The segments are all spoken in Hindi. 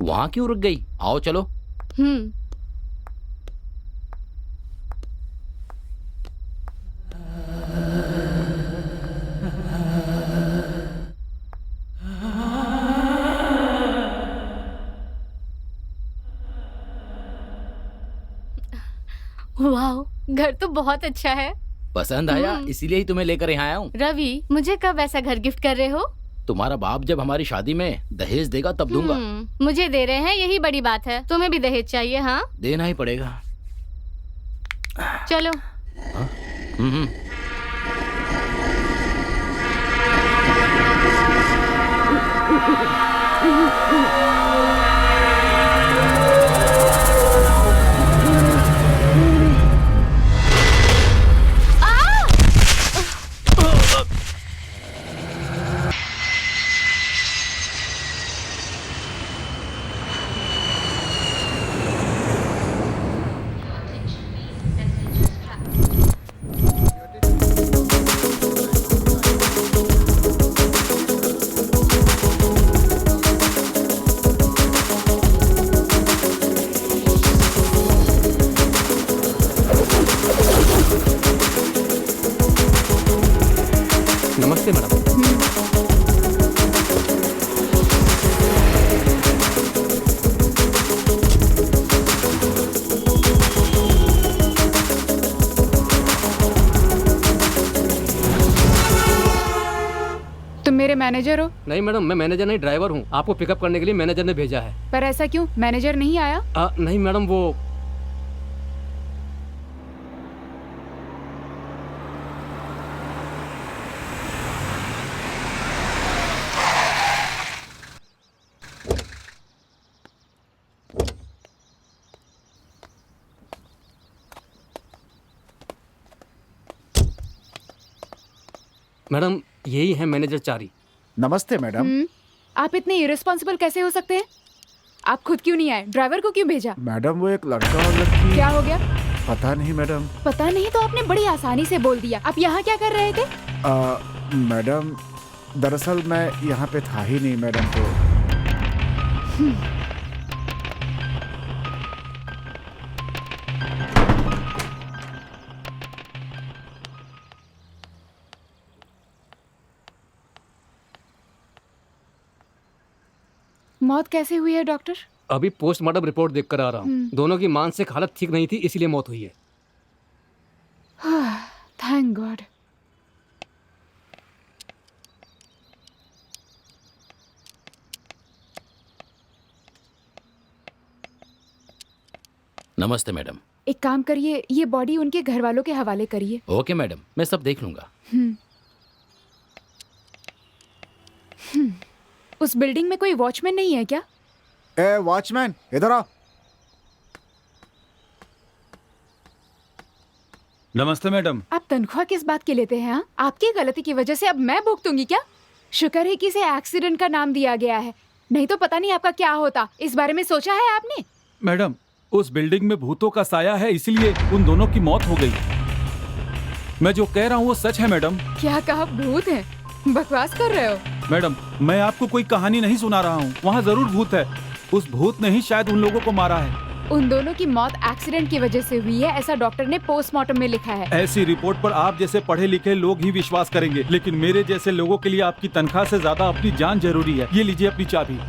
वहां क्यों रुक गई? आओ चलो। हम्म। वाह, घर तो बहुत अच्छा है। पसंद आया, इसीलिए ही तुम्हें लेकर यहाँ आया हूँ। रवि, मुझे कब ऐसा घर गिफ्ट कर रहे हो? तुम्हारा बाप जब हमारी शादी में दहेज देगा तब दूंगा। मुझे दे रहे हैं, यही बड़ी बात है। तुम्हें भी दहेज चाहिए? हाँ, देना ही पड़ेगा। चलो। हाँ? हम्म। नमस्ते मैडम। तुम मेरे मैनेजर हो? नहीं मैडम, मैं मैनेजर नहीं, ड्राइवर हूँ। आपको पिकअप करने के लिए मैनेजर ने भेजा है। पर ऐसा क्यों? मैनेजर नहीं आया? नहीं मैडम, वो मैडम यही है मैनेजर चारी। नमस्ते मैडम। आप इतने इरेस्पॉन्सिबल कैसे हो सकते हैं? आप खुद क्यों नहीं आए? ड्राइवर को क्यों भेजा? मैडम वो एक लड़का और लड़की। क्या हो गया? पता नहीं मैडम। पता नहीं तो आपने बड़ी आसानी से बोल दिया। आप यहाँ क्या कर रहे थे? मैडम दरअसल मैं यहाँ पे था ही नहीं मैडम। तो मौत कैसे हुई है डॉक्टर? अभी पोस्टमार्टम रिपोर्ट देख कर आ रहा हूँ। दोनों की मानसिक हालत ठीक नहीं थी, इसलिए मौत हुई है। Thank God. नमस्ते मैडम। एक काम करिए, ये बॉडी उनके घर वालों के हवाले करिए। ओके मैडम, मैं सब देख लूंगा। उस बिल्डिंग में कोई वॉचमैन नहीं है क्या? ए वॉचमैन, इधर आओ। नमस्ते मैडम। आप तनख्वाह किस बात की लेते हैं? हाँ, आपकी गलती की वजह से अब मैं भुगतूंगी क्या? शुक्र है कि इसे एक्सीडेंट का नाम दिया गया है, नहीं तो पता नहीं आपका क्या होता। इस बारे में सोचा है आपने? मैडम उस बिल्डिंग में भूतों का साया है, इसलिए उन दोनों की मौत हो गई। मैं जो कह रहा हूँ वो सच है मैडम। क्या कहा? भूत है? बकवास कर रहे हो? मैडम मैं आपको कोई कहानी नहीं सुना रहा हूँ, वहाँ जरूर भूत है। उस भूत ने ही शायद उन लोगों को मारा है। उन दोनों की मौत एक्सीडेंट की वजह से हुई है, ऐसा डॉक्टर ने पोस्टमार्टम में लिखा है। ऐसी रिपोर्ट पर आप जैसे पढ़े लिखे लोग ही विश्वास करेंगे, लेकिन मेरे जैसे लोगों के लिए आपकी तनख्वाह से ज्यादा अपनी जान जरूरी है। ये लीजिए अपनी चाबी।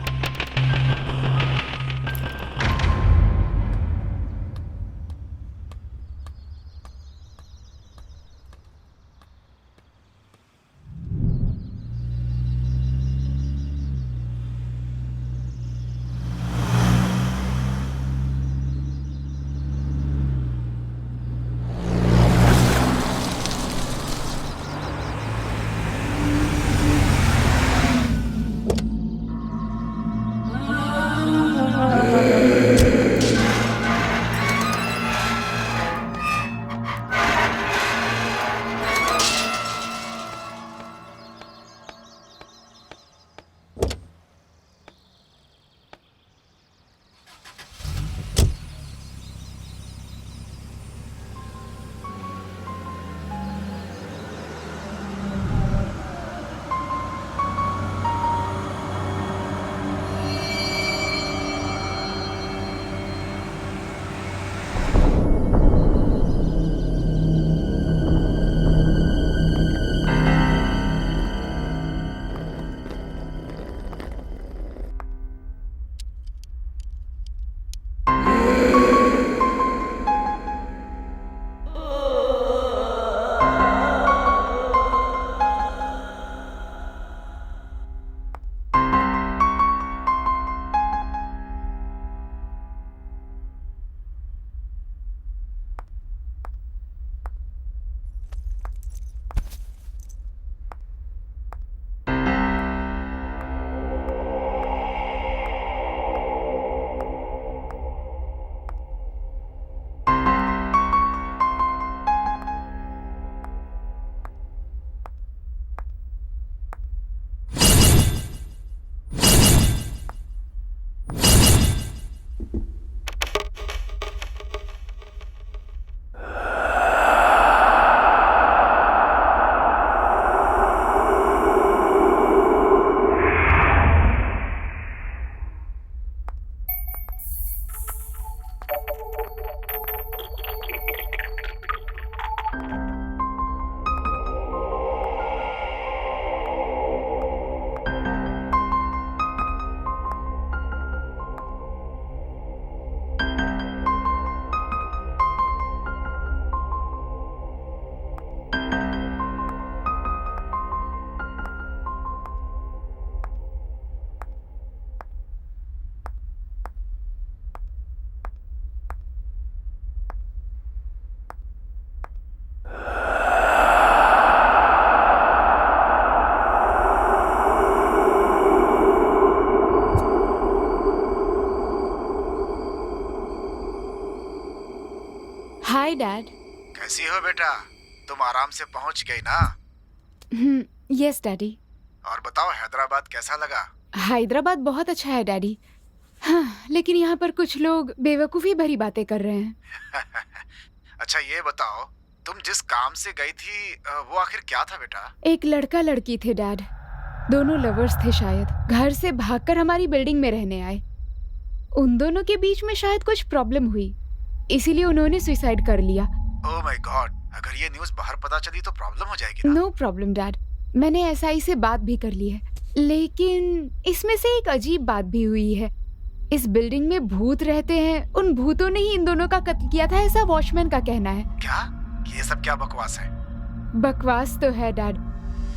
कैसी हो बेटा? तुम आराम से पहुंच गई ना? Yes daddy. और बताओ हैदराबाद कैसा लगा? हैदराबाद बहुत अच्छा है डैडी। हाँ, लेकिन यहाँ पर कुछ लोग बेवकूफ़ी भरी बातें कर रहे हैं। अच्छा ये बताओ, तुम जिस काम से गई थी वो आखिर क्या था बेटा? एक लड़का लड़की थे डैड, दोनों लवर्स थे शायद। घर से भागकर हमारी बिल्डिंग में रहने आए। उन दोनों के बीच में शायद कुछ प्रॉब्लम हुई, इसीलिए उन्होंने सुसाइड कर लिया। ओह माय गॉड, अगर ये न्यूज़ बाहर पता चली तो प्रॉब्लम हो जाएगी ना? नो प्रॉब्लम डैड, मैंने एसआई से बात भी कर ली है। लेकिन इसमें से एक अजीब बात भी हुई है। इस बिल्डिंग में भूत रहते हैं, उन भूतों ने ही इन दोनों का कत्ल किया था, ऐसा वॉचमैन का कहना है। क्या? ये सब क्या बकवास है? बकवास तो है डैड,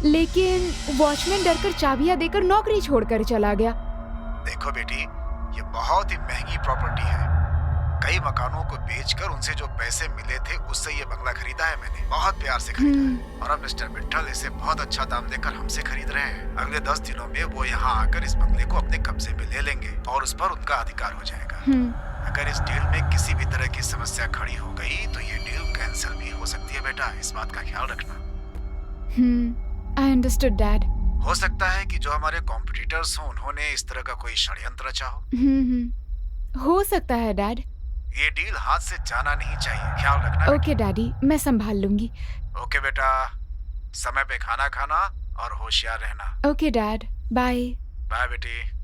लेकिन वॉचमैन डरकर चाबियां देकर नौकरी छोड़कर चला गया। देखो बेटी, ये बहुत ही महंगी प्रॉपर्टी है। कई मकानों को बेचकर उनसे जो पैसे मिले थे उससे ये बंगला खरीदा है मैंने, बहुत प्यार से खरीदा है। और अब मिस्टर मित्तल इसे बहुत अच्छा दाम देकर हमसे खरीद रहे हैं। अगले 10 दिनों में वो यहाँ आकर इस बंगले को अपने कब्जे में ले लेंगे और उस पर उनका अधिकार हो जाएगा। अगर इस डील में किसी भी तरह की समस्या खड़ी हो गई तो ये डील कैंसिल भी हो सकती है बेटा, इस बात का ख्याल रखना। I understood dad. हो सकता है कि जो हमारे कॉम्पिटिटर्स हों उन्होंने इस तरह का कोई षड्यंत्र रचा हो। हो सकता है डैड। ये डील हाथ से जाना नहीं चाहिए, ख्याल रखना। ओके डैडी, मैं संभाल लूंगी। ओके बेटा, समय पे खाना खाना और होशियार रहना। Okay dad, bye. बाय बेटी।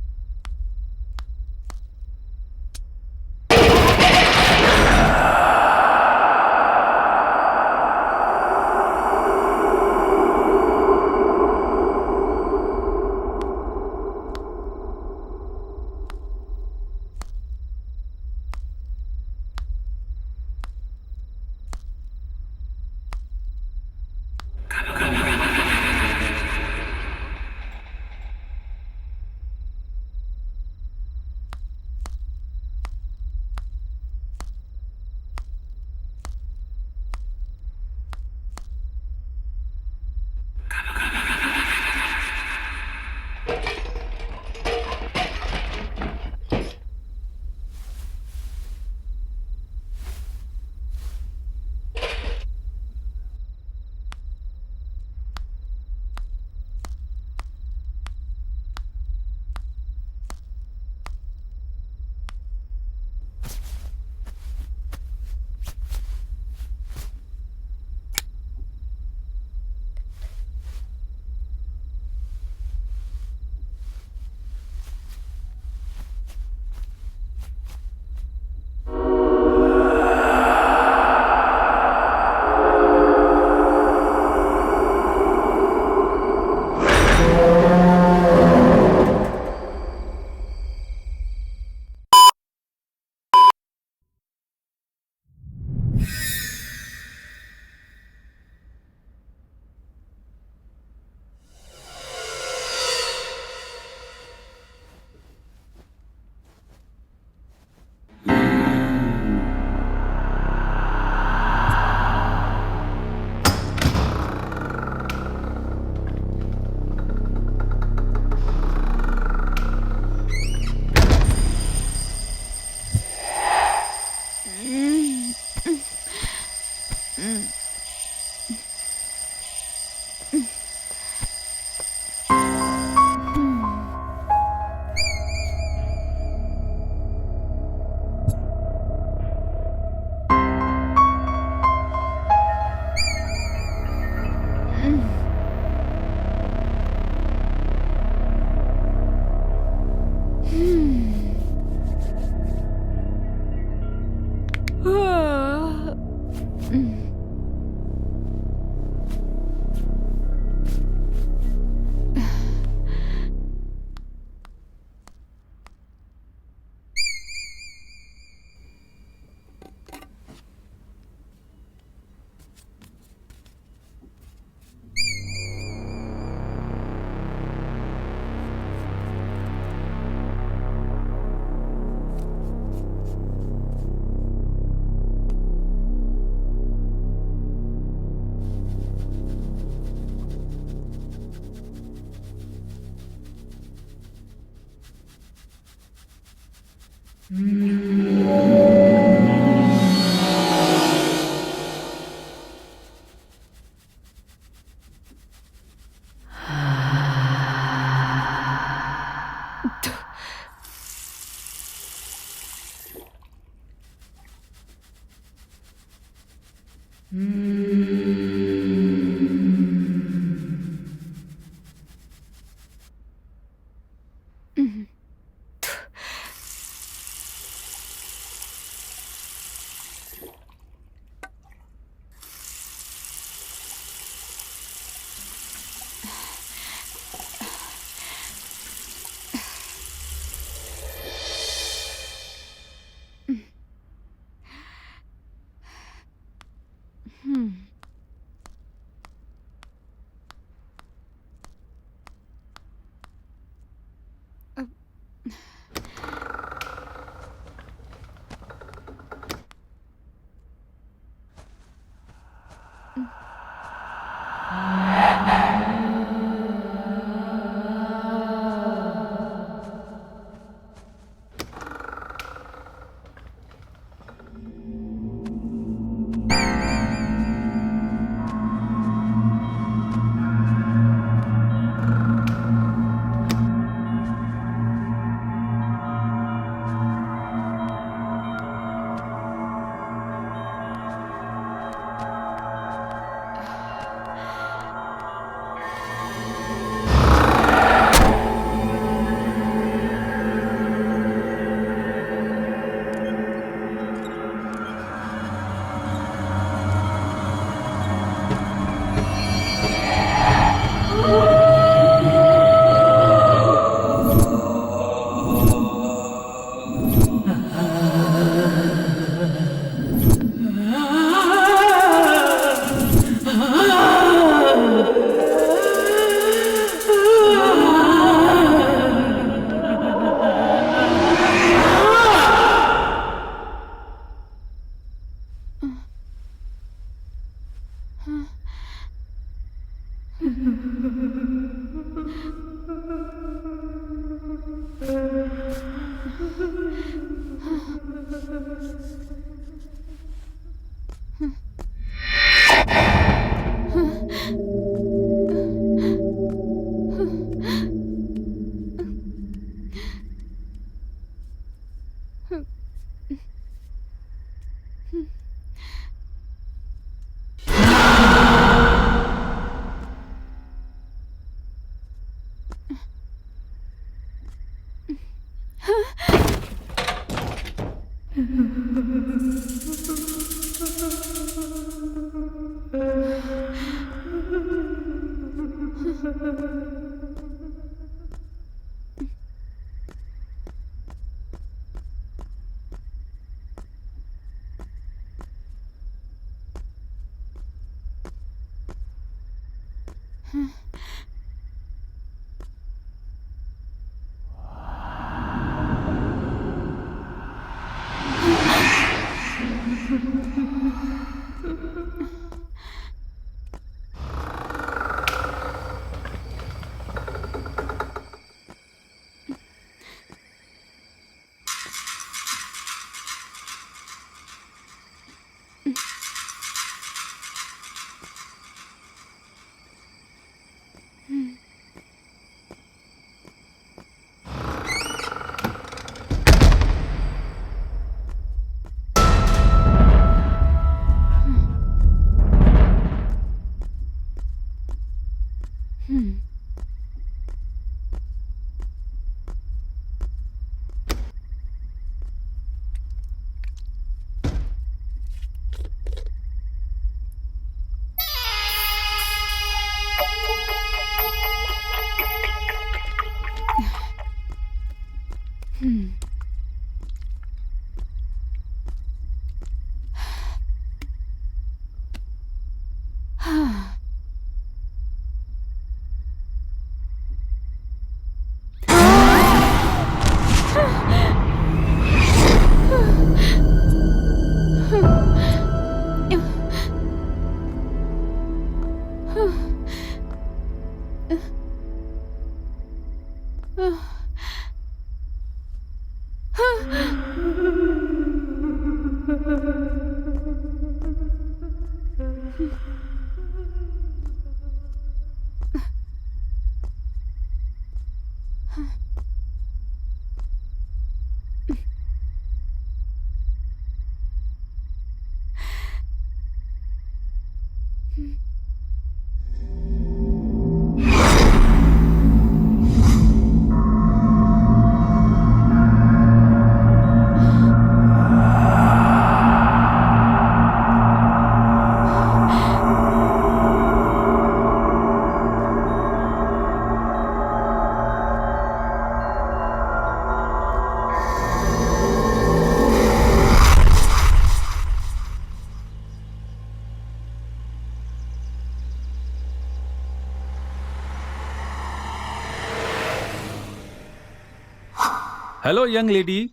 Hello young lady,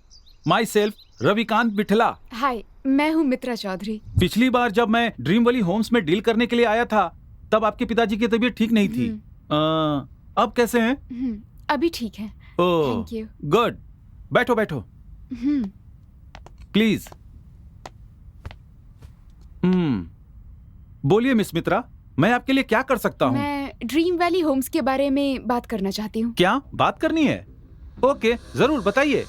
myself Ravikant Bithla. Hi, मैं हूँ मित्रा चौधरी। पिछली बार जब मैं ड्रीम वैली होम्स में डील करने के लिए आया था तब आपके पिताजी की तबीयत ठीक नहीं थी। अब कैसे हैं? अभी ठीक है। ओह, थैंक यू। गुड। बैठो बैठो प्लीज। बोलिए मिस मित्रा, मैं आपके लिए क्या कर सकता हूँ? मैं ड्रीम वैली होम्स के बारे में बात करना चाहती हूँ। क्या बात करनी है? ओके, जरूर बताइए,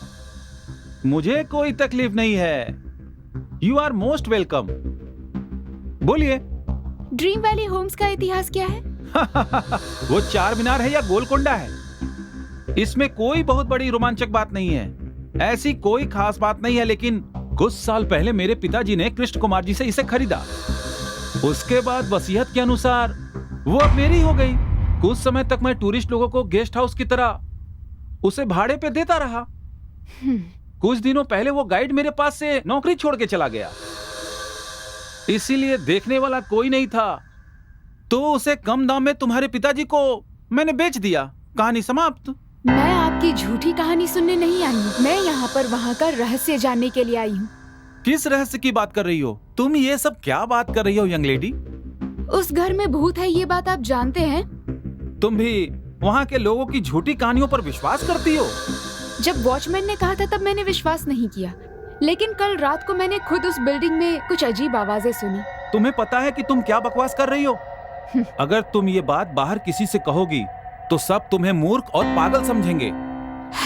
मुझे कोई तकलीफ नहीं है। You are most welcome. बोलिए। ड्रीम वैली होम्स का इतिहास क्या है? वो चार मीनार है या गोलकोंडा है, इसमें कोई बहुत बड़ी रोमांचक बात नहीं है। ऐसी कोई खास बात नहीं है, लेकिन कुछ साल पहले मेरे पिताजी ने कृष्ण कुमार जी से इसे खरीदा। उसके बाद वसीयत के अनुसार वो अब मेरी हो गई। कुछ समय तक मैं टूरिस्ट लोगों को गेस्ट हाउस की तरह उसे भाड़े पे देता रहा। कुछ दिनों पहले वो गाइड मेरे पास से नौकरी छोड़ के चला गया, इसीलिए देखने वाला कोई नहीं था, तो उसे कम दाम में तुम्हारे पिताजी को मैंने बेच दिया। कहानी समाप्त। मैं आपकी झूठी कहानी सुनने नहीं आई हूँ, मैं यहाँ पर वहाँ का रहस्य जानने के लिए आई हूँ। किस रहस्य की बात कर रही हो तुम? ये सब क्या बात कर रही हो यंग लेडी? उस घर में भूत है, ये बात आप जानते हैं? तुम भी वहाँ के लोगों की झूठी कहानियों पर विश्वास करती हो? जब वॉचमैन ने कहा था तब मैंने विश्वास नहीं किया, लेकिन कल रात को मैंने खुद उस बिल्डिंग में कुछ अजीब आवाजें सुनी। तुम्हें पता है कि तुम क्या बकवास कर रही हो? अगर तुम ये बात बाहर किसी से कहोगी तो सब तुम्हें मूर्ख और पागल समझेंगे।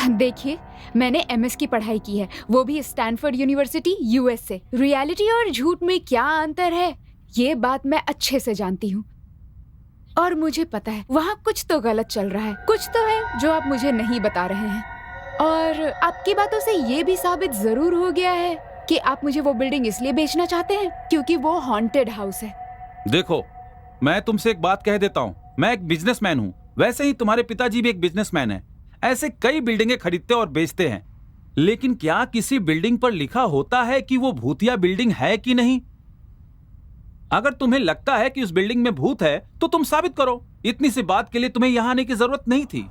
देखिए, मैंने एमएस की पढ़ाई की है, वो भी स्टैनफोर्ड यूनिवर्सिटी यूएस से। रियलिटी और झूठ में क्या अंतर है, ये बात मैं अच्छे से जानती हूँ। और मुझे पता है वहाँ कुछ तो गलत चल रहा है, कुछ तो है जो आप मुझे नहीं बता रहे हैं। और आपकी बातों से ये भी साबित जरूर हो गया है कि आप मुझे वो बिल्डिंग इसलिए बेचना चाहते हैं क्योंकि वो हॉन्टेड हाउस है। देखो, मैं तुमसे एक बात कह देता हूँ, मैं एक बिजनेसमैन हूँ, वैसे ही तुम्हारे पिताजी भी एक बिजनेसमैन है। ऐसे कई बिल्डिंगें खरीदते और बेचते हैं, लेकिन क्या किसी बिल्डिंग पर लिखा होता है कि वो भूतिया बिल्डिंग है कि नहीं? अगर तुम्हें लगता है कि उस बिल्डिंग में भूत है तो तुम साबित करो। इतनी सी बात के लिए तुम्हें यहां आने की जरूरत नहीं थी।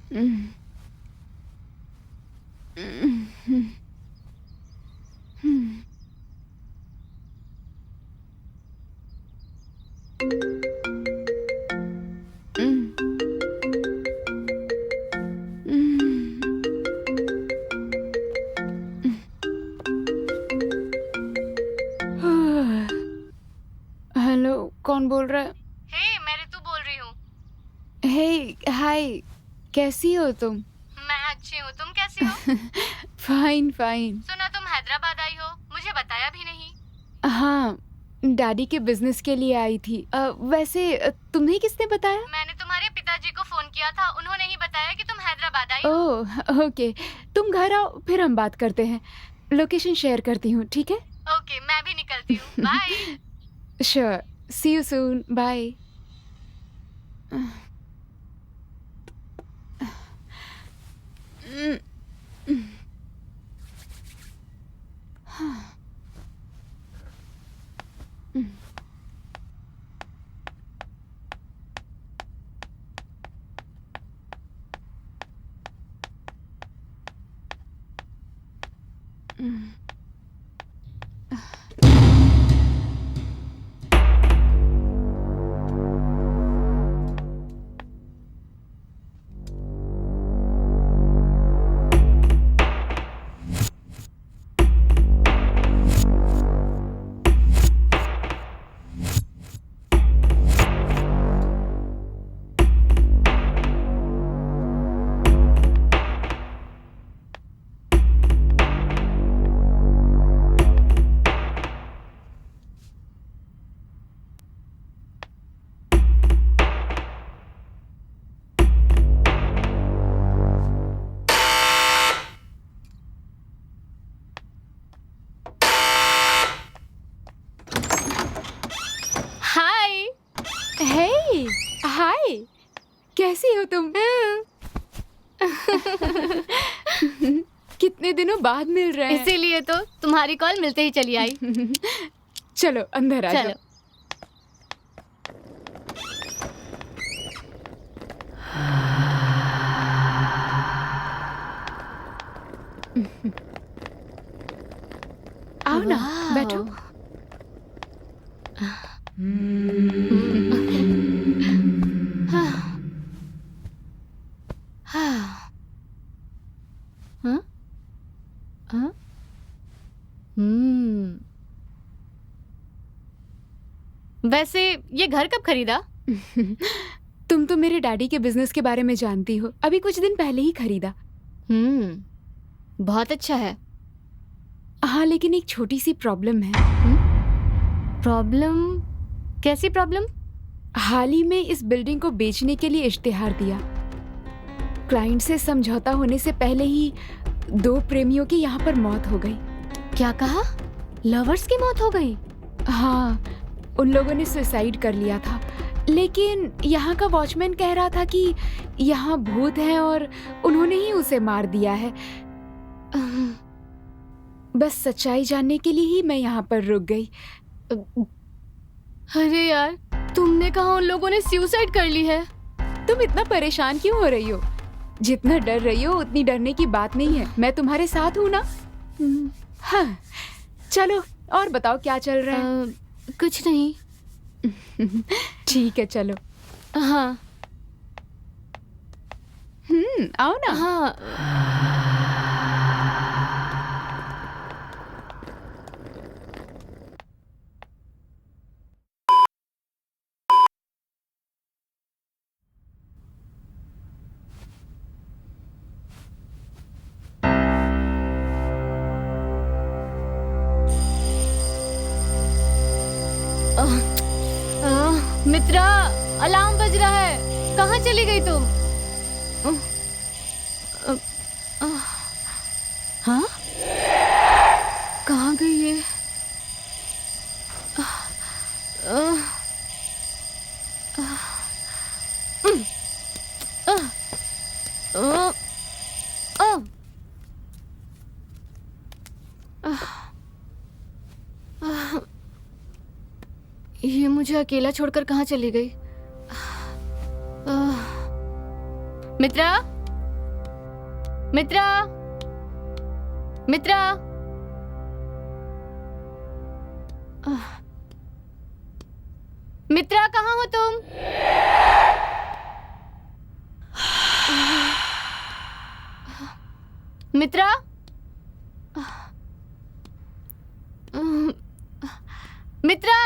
हेलो, कौन बोल रहा है? हे, मैं ऋतु बोल रही हूँ। हे, हाय, कैसी हो तुम? मैं अच्छी हूँ, तुम कैसी हो? Fine fine. सुना तुम हैदराबाद आई हो, मुझे बताया भी नहीं। हाँ, डैडी के बिजनेस के लिए आई थी। वैसे तुम्हें किसने बताया? मैंने तुम्हारे पिताजी को फोन किया था, उन्होंने ही बताया कि तुम हैदराबाद आई हो। ओह, ओके। तुम घर आओ, फिर हम बात करते हैं। लोकेशन शेयर करती हूँ, ठीक है? ओके, मैं भी निकलती हूँ, bye. Sure, see you soon, bye. Hi. Hey, hi, कैसी हो तुम? कितने दिनों बाद मिल रहे हैं। इसीलिए तो तुम्हारी कॉल मिलते ही चली आई। चलो अंदर आ जाओ। चलो। आओ ना, वाह। बैठो। हाँ। हाँ? हाँ? वैसे ये घर कब खरीदा? तुम तो मेरे डैडी के बिजनेस के बारे में जानती हो, अभी कुछ दिन पहले ही खरीदा। बहुत अच्छा है। हाँ, लेकिन एक छोटी सी प्रॉब्लम है। प्रॉब्लम? कैसी प्रॉब्लम? हाल ही में इस बिल्डिंग को बेचने के लिए इश्तिहार दिया। क्लाइंट से समझौता होने से पहले ही 2 प्रेमियों की यहाँ पर मौत हो गई। क्या कहा? लवर्स की मौत हो गई? हाँ, उन लोगों ने सुसाइड कर लिया था, लेकिन यहाँ का वॉचमैन कह रहा था कि यहाँ भूत है और उन्होंने ही उसे मार दिया है। बस सच्चाई जानने के लिए ही मैं यहाँ पर रुक गई। अरे यार, तुमने कहा उन लोगों ने सुसाइड कर ली है? तुम इतना परेशान क्यों हो रही हो? जितना डर रही हो उतनी डरने की बात नहीं है। मैं तुम्हारे साथ हूँ ना। हाँ, चलो और बताओ क्या चल रहा है? कुछ नहीं। ठीक है, चलो। हाँ। आओ ना। हाँ। मित्रा, अलार्म बज रहा है। कहाँ चली गई तुम? हाँ? कहाँ गई ये? ये मुझे अकेला छोड़कर कहाँ चली गई? मित्रा, मित्रा, मित्रा, मित्रा कहाँ हो तुम? मित्रा, मित्रा,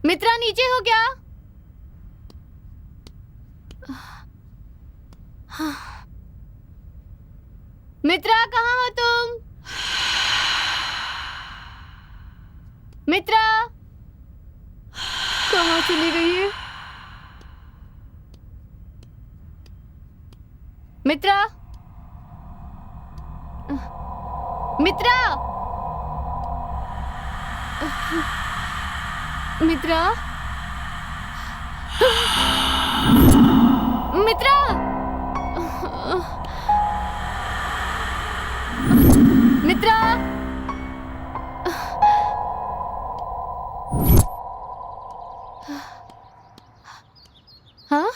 मित्रा नीचे हो क्या? मित्रा कहाँ हो तुम? मित्रा कहाँ चली गई है? मित्रा, मित्रा, मित्रा, मित्रा, मित्रा, हाँ?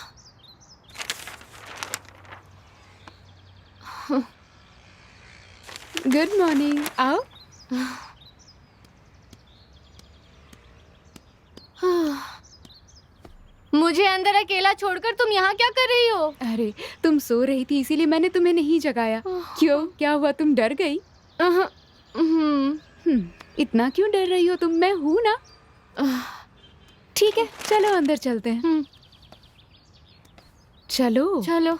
गुड मॉर्निंग, आओ। मुझे अंदर अकेला छोड़कर तुम यहाँ क्या कर रही हो? अरे तुम सो रही थी इसीलिए मैंने तुम्हें नहीं जगाया। क्यों, क्या हुआ, तुम डर गई? इतना क्यों डर रही हो तुम? मैं हूं ना। ठीक है, चलो अंदर चलते हैं। चलो चलो।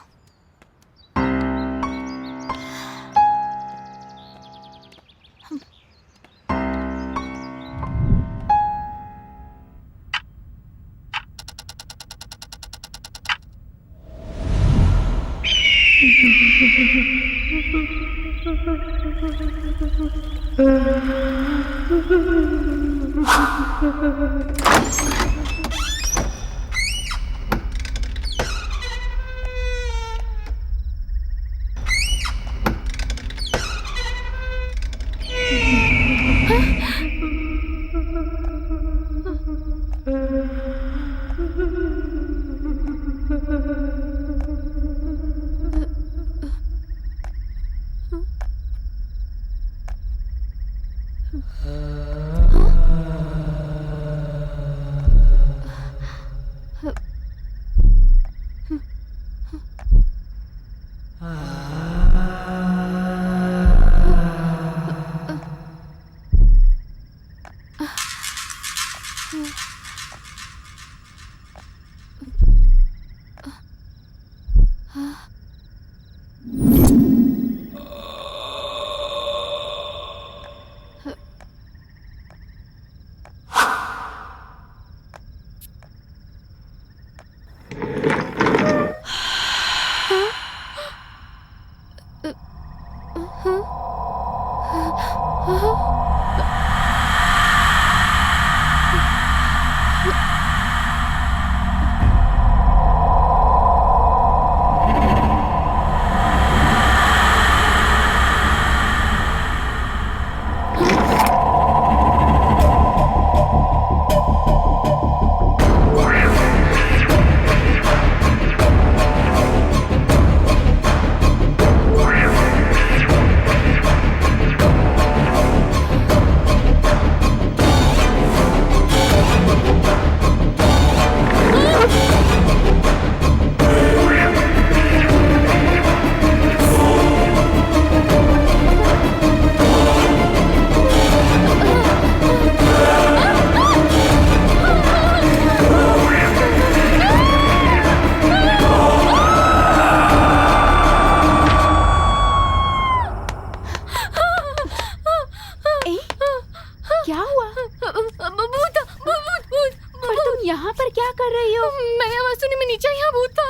यहाँ पर क्या कर रही हो? मैंने आवाज सुनी, मैं नीचे, यहाँ भूत था।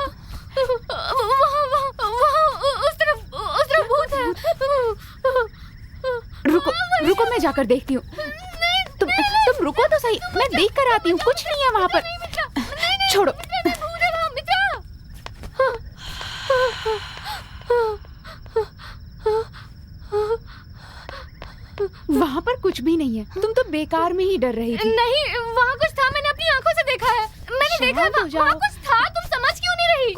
वहाँ उस तरफ भूत है। रुको रुको, मैं जाकर देखती हूँ। तुम रुको तो सही, मैं देख कर आती हूँ। कुछ नहीं है वहाँ पर, छोड़ो। वहाँ पर कुछ भी नहीं है, तुम तो बेकार में ही डर रही थी। नहीं, वहाँ कुछ था, मैंने अपनी आंखों से देखा है। मैंने देखा है, वहाँ कुछ था।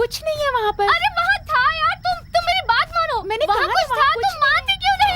कुछ नहीं है वहाँ पर। अरे वहाँ था यार, तुम मेरी बात मानो। मैंने वहाँ कहा कुछ ना, था, वहाँ तुम मानते क्यों नहीं?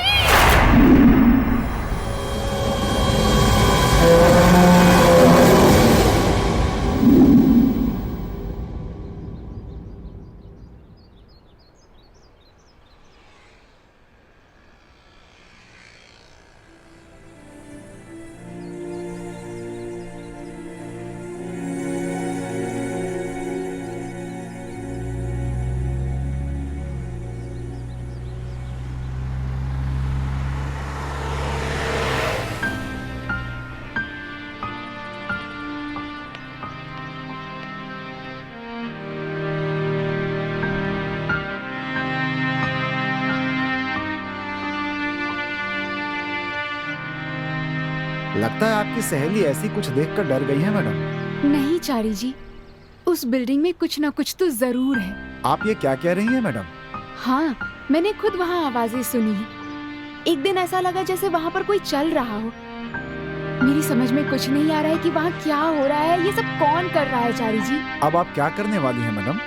लगता है आपकी सहेली ऐसी कुछ देखकर डर गई है मैडम। नहीं चारी जी, उस बिल्डिंग में कुछ ना कुछ तो जरूर है। आप ये क्या कह रही हैं मैडम? हाँ, मैंने खुद वहाँ आवाजें सुनी है। एक दिन ऐसा लगा जैसे वहाँ पर कोई चल रहा हो। मेरी समझ में कुछ नहीं आ रहा है कि वहाँ क्या हो रहा है, ये सब कौन कर रहा है चारी जी। अब आप क्या करने वाली हैं मैडम?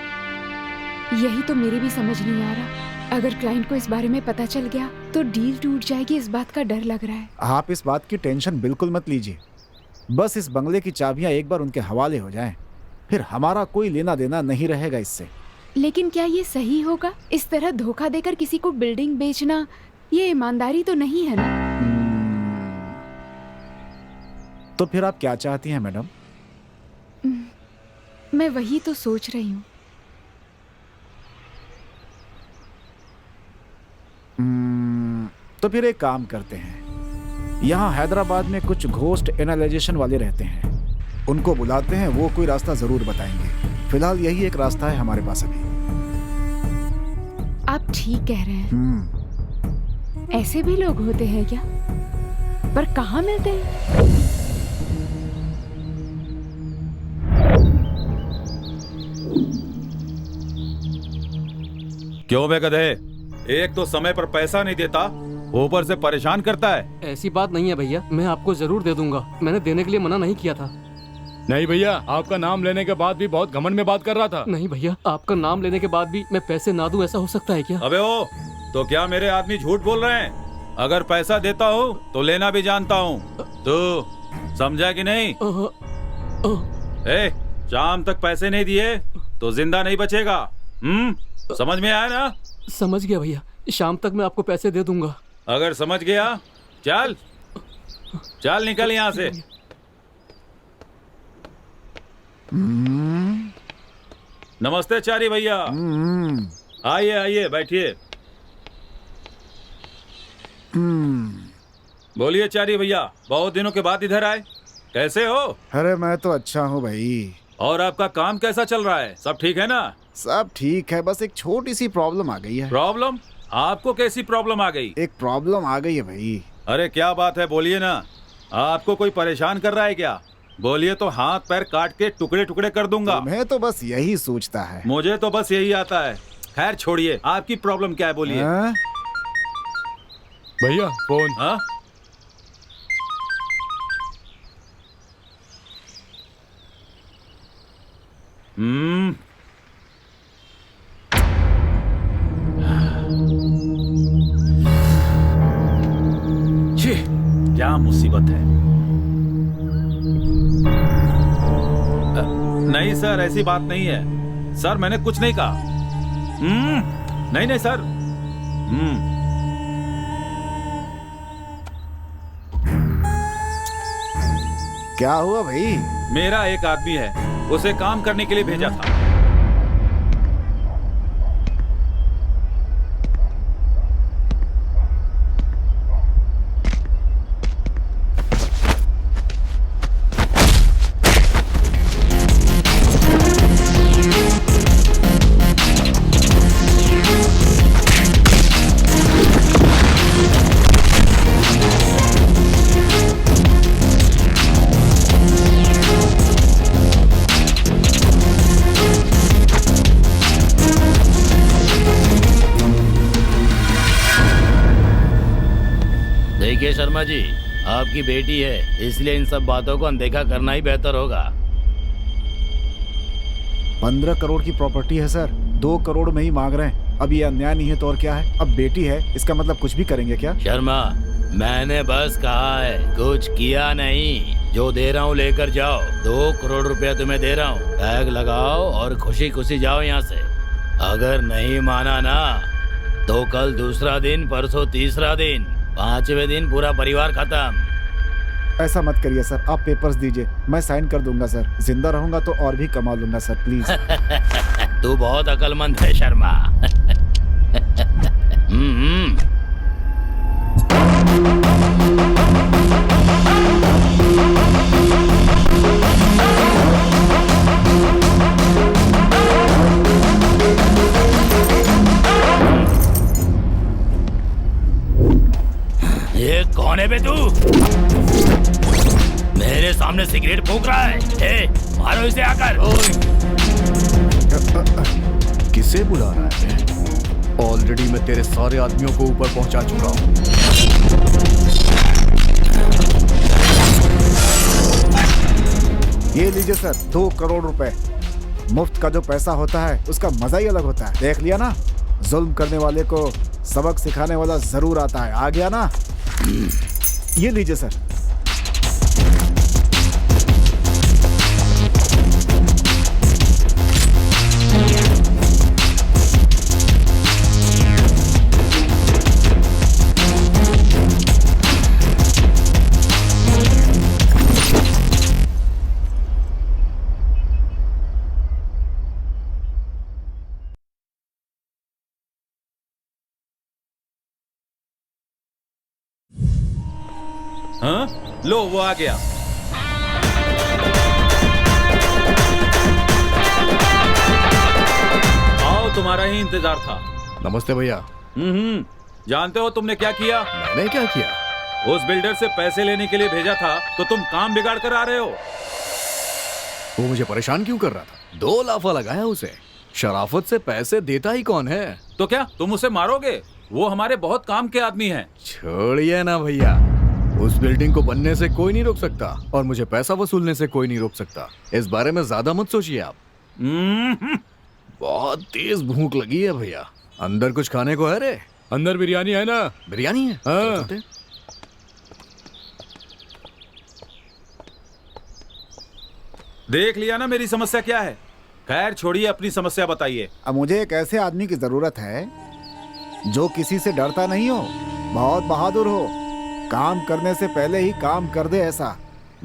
यही तो मेरी भी समझ नहीं आ रहा। अगर क्लाइंट को इस बारे में पता चल गया तो डील टूट जाएगी, इस बात का डर लग रहा है। आप इस बात की टेंशन बिल्कुल मत लीजिए। बस इस बंगले की चाबियां एक बार उनके हवाले हो जाएं, फिर हमारा कोई लेना देना नहीं रहेगा इससे। लेकिन क्या ये सही होगा? इस तरह धोखा देकर किसी को बिल्डिंग बेचना, ये ईमानदारी तो नहीं है ना। तो फिर आप क्या चाहती हैं मैडम? मैं वही तो सोच रही हूँ। तो फिर एक काम करते हैं, यहाँ हैदराबाद में कुछ घोस्ट एनालाइजेशन वाले रहते हैं, उनको बुलाते हैं, वो कोई रास्ता जरूर बताएंगे। फिलहाल यही एक रास्ता है हमारे पास अभी। आप ठीक कह रहे हैं। ऐसे भी लोग होते हैं क्या? पर कहाँ मिलते हैं? क्यों बे गधे, एक तो समय पर पैसा नहीं देता, ऊपर से परेशान करता है। ऐसी बात नहीं है भैया, मैं आपको जरूर दे दूंगा। मैंने देने के लिए मना नहीं किया था। नहीं भैया, आपका नाम लेने के बाद भी बहुत घमंड में बात कर रहा था। नहीं भैया, आपका नाम लेने के बाद भी मैं पैसे ना दूं, ऐसा हो सकता है क्या? अबे ओ, तो क्या मेरे आदमी झूठ बोल रहे हैं? अगर पैसा देता हूँ तो लेना भी जानता हूँ। तू समझा कि नहीं? ए, शाम तक पैसे नहीं दिए तो जिंदा नहीं बचेगा। समझ में आया ना? समझ गया भैया, शाम तक मैं आपको पैसे दे दूंगा। अगर समझ गया, चल चल निकल यहाँ से। नमस्ते चारी भैया। आइए आइए, बैठिए। बोलिए चारी भैया, बहुत दिनों के बाद इधर आए, कैसे हो? अरे मैं तो अच्छा हूँ भाई। और आपका काम कैसा चल रहा है? सब ठीक है ना? सब ठीक है, बस एक छोटी सी प्रॉब्लम आ गई है। प्रॉब्लम? आपको कैसी प्रॉब्लम आ गई? एक प्रॉब्लम आ गई है भाई। अरे क्या बात है, बोलिए ना। आपको कोई परेशान कर रहा है क्या? बोलिए तो हाथ पैर काट के टुकड़े टुकड़े कर दूंगा। मैं तो बस यही सोचता है। मुझे तो बस यही आता है। खैर छोड़िए, आपकी प्रॉब्लम क्या है, बोलिए। हाँ? भैया फोन। हाँ? छी, क्या मुसीबत है। नहीं सर, ऐसी बात नहीं है सर, मैंने कुछ नहीं कहा। नहीं नहीं सर। क्या हुआ भाई? मेरा एक आदमी है, उसे काम करने के लिए भेजा था। देखिए शर्मा जी, आपकी बेटी है, इसलिए इन सब बातों को अनदेखा करना ही बेहतर होगा। 15 करोड़ की प्रॉपर्टी है सर, 2 करोड़ में ही मांग रहे हैं। अब ये अन्याय नहीं है तो और क्या है? अब बेटी है, इसका मतलब कुछ भी करेंगे क्या? शर्मा, मैंने बस कहा है, कुछ किया नहीं। जो दे रहा हूँ लेकर जाओ। 2 करोड़ रुपया तुम्हें दे रहा हूँ, बैग लगाओ और खुशी खुशी जाओ यहाँ से। अगर नहीं माना ना तो कल दूसरा दिन, परसों तीसरा दिन, 5वें दिन पूरा परिवार खत्म। ऐसा मत करिए सर, आप पेपर्स दीजिए, मैं साइन कर दूंगा सर। जिंदा रहूंगा तो और भी कमा लूंगा सर, प्लीज। तू बहुत अक्लमंद है शर्मा। ये कौन है बे तू? मेरे सामने सिगरेट फूंक रहा है। ए, मारो इसे आकर। किसे बुला रहा है? ऑलरेडी मैं तेरे सारे आदमियों को ऊपर पहुंचा चुका हूं। ये लीजिए सर, 2 करोड़ रुपए। मुफ्त का जो पैसा होता है उसका मजा ही अलग होता है। देख लिया ना, जुल्म करने वाले को सबक सिखाने वाला जरूर आता है। आ गया ना? ये लीजिए सर। हाँ? लो वो आ गया। आओ, तुम्हारा ही इंतजार था। नमस्ते भैया। जानते हो तुमने क्या किया? मैंने क्या किया? उस बिल्डर से पैसे लेने के लिए भेजा था तो तुम काम बिगाड़ कर आ रहे हो। वो मुझे परेशान क्यों कर रहा था? 2 लाफा लगाया उसे। शराफत से पैसे देता ही कौन है? तो क्या तुम उसे मारोगे? वो हमारे बहुत काम के आदमी हैं। छोड़िए ना भैया, उस बिल्डिंग को बनने से कोई नहीं रोक सकता और मुझे पैसा वसूलने से कोई नहीं रोक सकता। इस बारे में ज्यादा मत सोचिए आप। बहुत तेज भूख लगी है भैया। अंदर कुछ खाने को है रे? अंदर बिरयानी है ना? बिरयानी है? हाँ। चलते हैं। देख लिया ना मेरी समस्या क्या है। खैर छोड़िए, अपनी समस्या बताइए। अब मुझे एक ऐसे आदमी की जरूरत है जो किसी से डरता नहीं हो, बहुत बहादुर हो, काम करने से पहले ही काम कर दे ऐसा।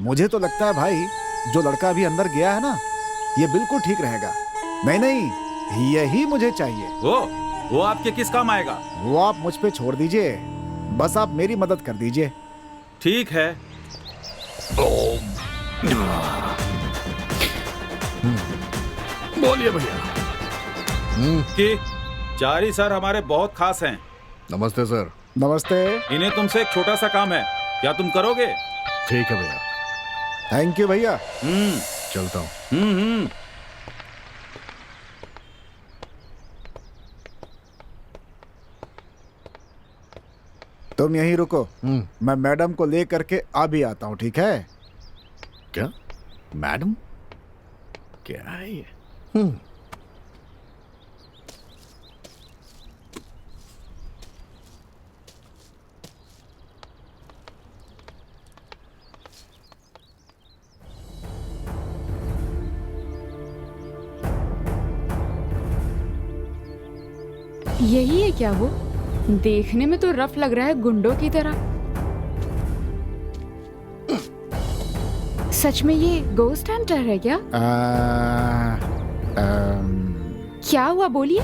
मुझे तो लगता है भाई, जो लड़का अभी अंदर गया है ना, ये बिल्कुल ठीक रहेगा। नहीं नहीं, यही मुझे चाहिए। वो आपके किस काम आएगा? वो आप मुझ पे छोड़ दीजिए, बस आप मेरी मदद कर दीजिए। ठीक है। बोलिए भैया। कि चारी सर हमारे बहुत खास हैं। नमस्ते सर। नमस्ते। इन्हें तुमसे एक छोटा सा काम है, क्या तुम करोगे? ठीक है भैया। थैंक यू भैया। चलता हूँ। तुम यहीं रुको, मैं मैडम को ले करके आ भी आता हूँ, ठीक है? क्या मैडम? क्या है ये? यही है क्या वो? देखने में तो रफ लग रहा है, गुंडों की तरह। सच में ये गोस्ट हंटर है क्या? क्या हुआ, बोलिए।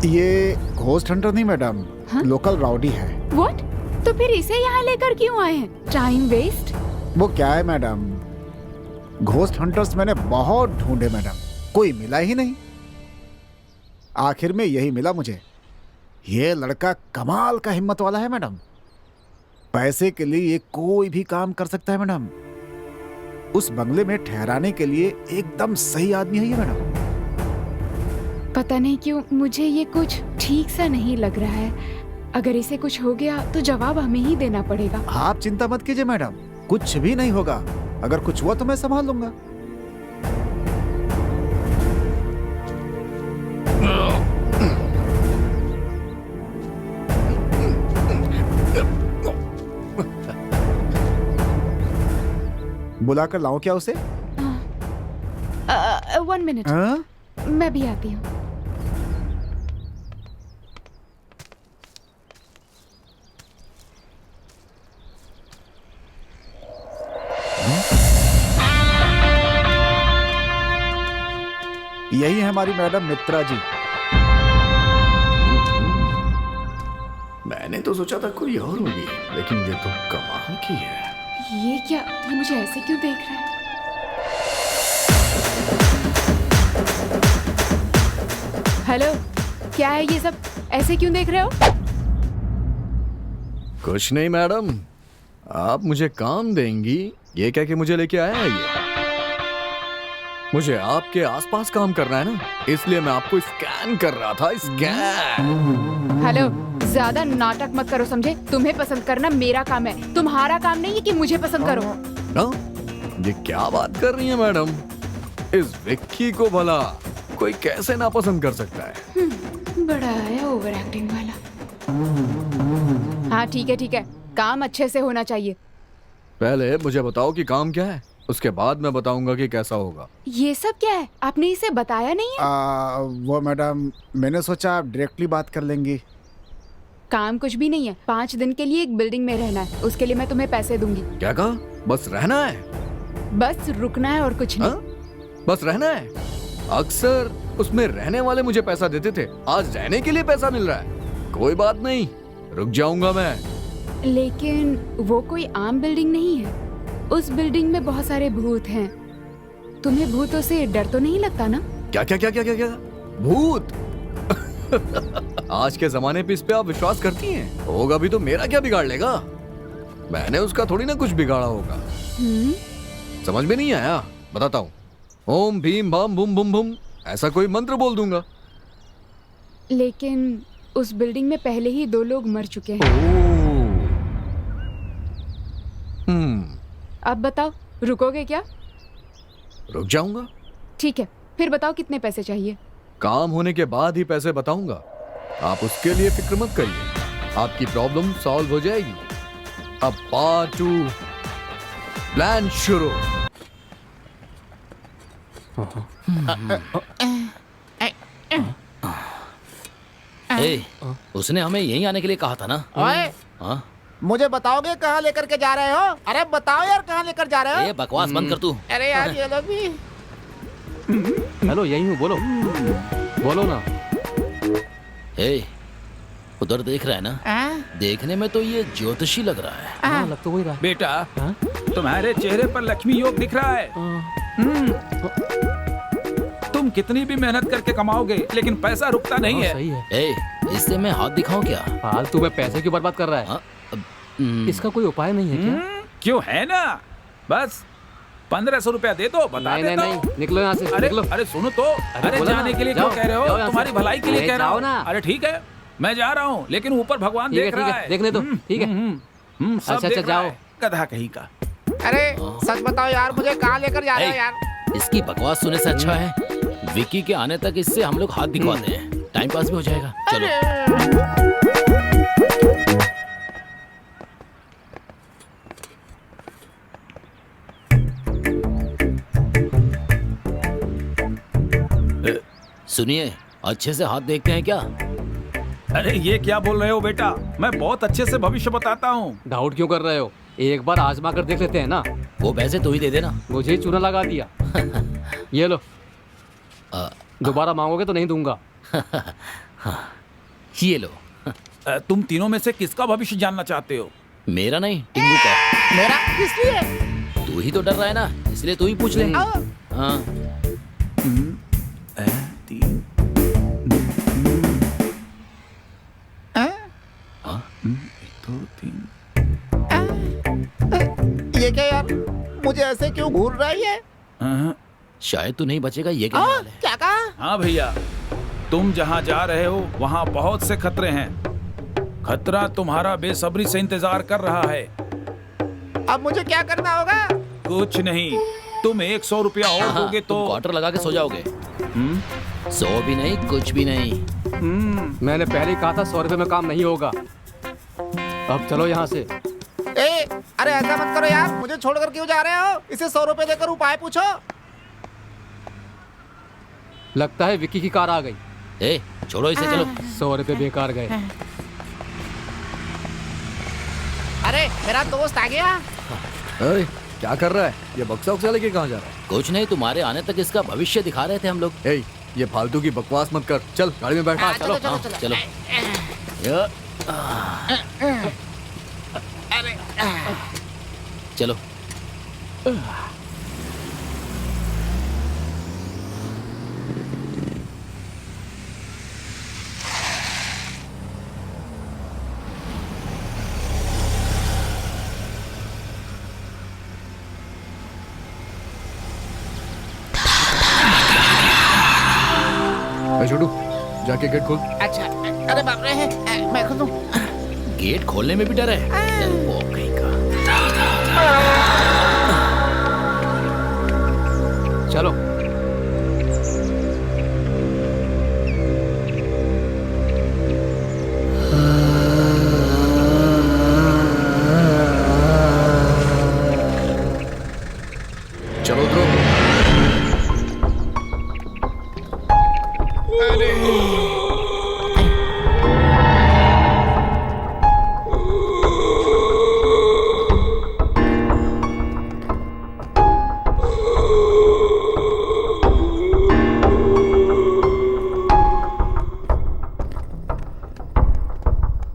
ये घोस्ट हंटर नहीं मैडम, लोकल राउडी है। व्हाट? तो फिर इसे यहाँ लेकर क्यों आए हैं? Time waste. वो क्या है मैडम, घोस्ट हंटर्स मैंने बहुत ढूंढे मैडम, कोई मिला ही नहीं। आखिर में यही मिला मुझे। ये लड़का कमाल का हिम्मत वाला है मैडम। पैसे के लिए ये कोई भी काम कर सकता है मैडम। उस बंगले में ठहराने के लिए एकदम सही आदमी है ये मैडम। पता नहीं क्यों मुझे ये कुछ ठीक सा नहीं लग रहा है। अगर इसे कुछ हो गया तो जवाब हमें ही देना पड़ेगा। आप चिंता मत कीजिए मैडम, कुछ भी नहीं होगा। अगर कुछ हुआ तो मैं संभाल लूंगा। बुला कर लाऊं क्या उसे? 1 मिनट, हाँ? मैं भी आती हूँ। यही है हमारी मैडम मित्रा जी। मैंने तो सोचा था कोई और होगी, लेकिन ये तो कमाल की है। ये क्या, ये मुझे ऐसे क्यों देख रहा है? हेलो, क्या है ये सब? ऐसे क्यों देख रहे हो? कुछ नहीं मैडम, आप मुझे काम देंगी ये कह के मुझे लेके आया है ये। मुझे आपके आसपास काम करना है ना, इसलिए मैं आपको स्कैन कर रहा था। स्कैन। हेलो, ज्यादा नाटक मत करो, समझे? तुम्हें पसंद करना मेरा काम है, तुम्हारा काम नहीं है कि मुझे पसंद करो। ना, ये क्या बात कर रही है मैडम? इस विक्की को भला कोई कैसे नापसंद कर सकता है? बड़ा है ओवर एक्टिंग वाला। हाँ ठीक है ठीक है, काम अच्छे से होना चाहिए। पहले मुझे बताओ कि काम क्या है, उसके बाद मैं बताऊंगा कि कैसा होगा। ये सब क्या है? आपने इसे बताया नहीं है? वो मैडम, मैंने सोचा आप डायरेक्टली बात कर लेंगी। काम कुछ भी नहीं है, 5 दिन के लिए एक बिल्डिंग में रहना है, उसके लिए मैं तुम्हें पैसे दूंगी। क्या कहा? बस रहना है? बस रुकना है और कुछ नहीं। बस रहना है? अक्सर उसमें रहने वाले मुझे पैसा देते थे, आज रहने के लिए पैसा मिल रहा है। कोई बात नहीं, रुक जाऊंगा मैं। लेकिन वो कोई आम बिल्डिंग नहीं है, उस बिल्डिंग में बहुत सारे भूत हैं। तुम्हें भूतों से डर तो नहीं लगता ना? क्या क्या क्या क्या क्या क्या? भूत? आज के जमाने पे इस पे आप विश्वास करती हैं? होगा भी तो मेरा क्या बिगाड़ लेगा? मैंने उसका थोड़ी ना कुछ बिगाड़ा होगा। समझ में नहीं आया? बताता हूँ। ओम भीम भाम बुम बुम बुम, ऐसा कोई मंत्र बोल दूंगा। लेकिन उस बिल्डिंग में पहले ही 2 लोग मर चुके हैं। अब बताओ, रुकोगे क्या? रुक जाऊंगा। ठीक है, फिर बताओ कितने पैसे चाहिए? काम होने के बाद ही पैसे बताऊंगा, आप उसके लिए फिक्र मत करिए, आपकी प्रॉब्लम सॉल्व हो जाएगी। अब पार्ट 2 प्लान शुरू। ए, उसने हमें यहीं आने के लिए कहा था ना? ओए, हाँ? मुझे बताओगे कहाँ लेकर के जा रहे हो? अरे बताओ यार, कहाँ लेकर जा रहे हो? ए, बकवास बंद कर तू। अरे यार ये लोग भी। हेलो, यही हूँ, बोलो बोलो ना। ए, उधर देख रहा है ना? देखने में तो ये ज्योतिषी लग रहा है। हाँ, लग तो वही रहा है। बेटा, तुम्हारे चेहरे पर लक्ष्मी योग दिख रहा है। तुम कितनी भी मेहनत करके कमाओगे, लेकिन पैसा रुकता नहीं है। सही है। ए, इससे मैं हाथ दिखाऊं क्या? फालतू में पैसे क्यों बर्बाद कर रहा है? इसका कोई उपाय नहीं है क्या? क्यों है ना, बस 1500 रुपया दे दो, बता नहीं देता नहीं हूँ। नहीं, निकलो यहाँ से, अरे निकलो। अरे सुनो तो, अरे बोलो जाने ना, के लिए क्यों जाओ, कह रहे हो? जाओ यहाँ तुम्हारी से। भलाई के लिए अरे कह रहा जाओ हूँ ना। अरे ठीक है, मैं जा रहा हूँ, लेकिन ऊपर भगवान देख रहा है। देखने दो, ठीक है। सब अच्छा, देख रहा जाओ। है, गधा कहीं का। अरे सच बताओ यार, मुझे कहाँ लेकर जा रहे हो ए, यार? इसकी बकवास सुनने से अच्छा है विकी के आने तक इससे हम लोग हाथ दिखवाते हैं, टाइम पास भी हो जाएगा। चलो। सुनिए, अच्छे से हाथ देखते हैं क्या? अरे ये क्या बोल रहे हो बेटा? मैं बहुत अच्छे से भविष्य बताता हूँ। डाउट क्यों कर रहे हो? एक बार आजमा कर देख लेते हैं ना। वो पैसे तू ही दे देना। मुझे ही चूना लगा दिया। ये लो, दोबारा मांगोगे तो नहीं दूंगा। ये लो। तुम तीनों में से किसका भविष्य जानना चाहते हो? मेरा नहीं, टिंगू का। मेरा किस लिए? तू ही तो डर रहा है ना, इसलिए तू ही पूछ ले। हाँ। ये क्या यार, मुझे ऐसे क्यों घूर रही है? शायद तू नहीं बचेगा, ये क्या हाल है? क्या कहा? हाँ भैया, तुम जहाँ जा रहे हो वहाँ बहुत से खतरे हैं। खतरा तुम्हारा बेसब्री से इंतजार कर रहा है। अब मुझे क्या करना होगा? कुछ नहीं, तुम 100 रुपया और हाँ, दोगे तुम तो क्वार्टर लगा के सो जाओगे। 100 भी नहीं, कुछ भी नहीं। मैंने पहले ही कहा था 100 रुपए में काम नहीं होगा। अब चलो यहाँ से। अरे ऐसा मत करो यार, मुझे छोड़कर क्यों जा रहे हो? इसे 100 रुपए देकर उपाय पूछो। लगता है विक्की की कार आ गई। ए छोड़ो इसे, चलो। 100 रुपए बेकार गए। अरे मेरा दोस्त आ गया। अरे क्या कर रहा है ये? बक्सा उक्सा लेके कहाँ जा रहा है? कुछ नहीं, तुम्हारे आने तक इसका भविष्य दिखा रहे थे हम लोग। ए, ये फालतू की बकवास मत कर, चल गाड़ी में बैठ। चलो चलो चलो चलो। चलो। छोटू जाके गेट खोल। अच्छा, अरे बाप रे, मैं खुद हूँ। गेट खोलने में भी डर है। चल, वो कहीं का। चलो। चलो उतरो।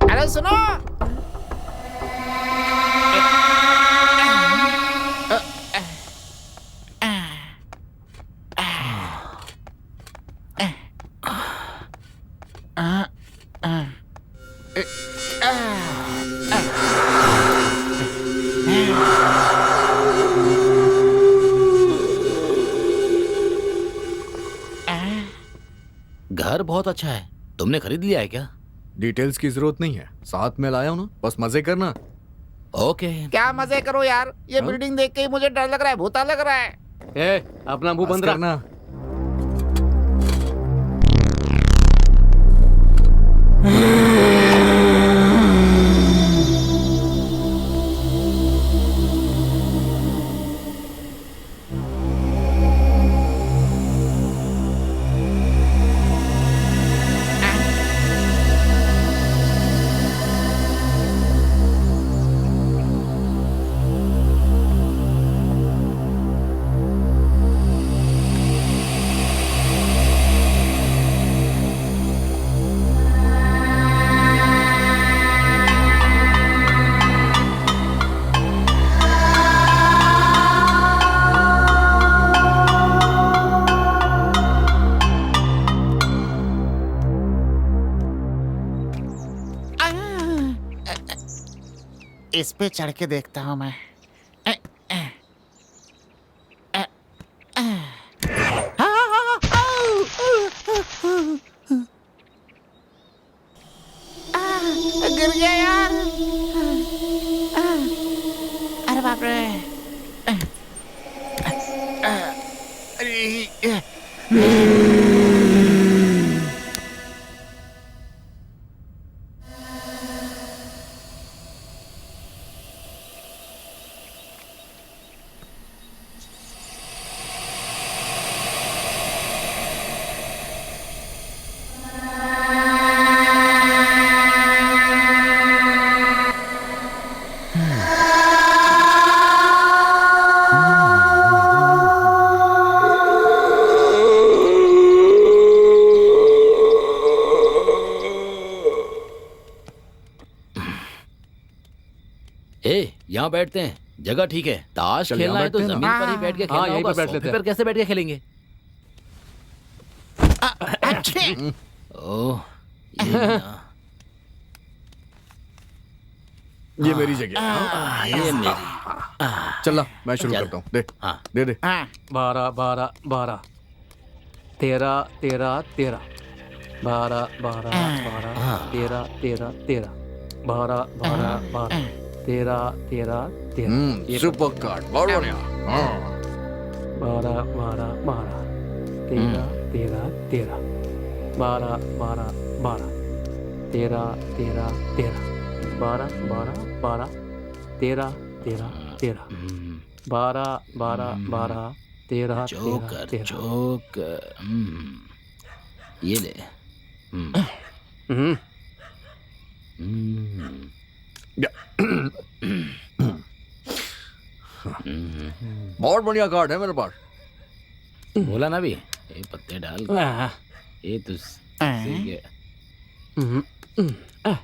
अरे सुनो, घर बहुत अच्छा है। तुमने खरीद लिया है क्या? डिटेल्स की जरूरत नहीं है, साथ में लाया हूँ ना, बस मजे करना। ओके। क्या मजे करो यार, ये बिल्डिंग देख के ही मुझे डर लग रहा है, भूता लग रहा है। ए, अपना मुंह बस बंद रख। करना। इस पे चढ़ के देखता हूँ मैं। गिर गया यार। अरे बाप रे। यहाँ बैठते हैं, जगह ठीक है। ताश चल, खेलना यहाँ है तो बैठते हैं जमीन ना। पर ही बैठ के हाँ, खेलना यहीं होगा। पर बैठ लेते सोफे हैं। पर कैसे बैठ के खेलेंगे? अच्छे। ओह, ये ना। ये मेरी जगह। ये मेरी। चल मैं शुरू चल। करता हूँ। दे हाँ। दे दे। 12 12 12 13 13 13 12 12 12 13 13 13 12 12 12 13 13 13 सुपर कार्ड बहुत बढ़िया। 12 12 12 13 13 13 12 12 12 13 13 13 12 12 12 13 13 13 12 12 12 13 जोकर 13 जोकर ये ले हम्म, बहुत बढ़िया कार्ड है मेरे पास। बोला ना भी ये पत्ते डाल आह, ये तो सही है। हम्म, आह,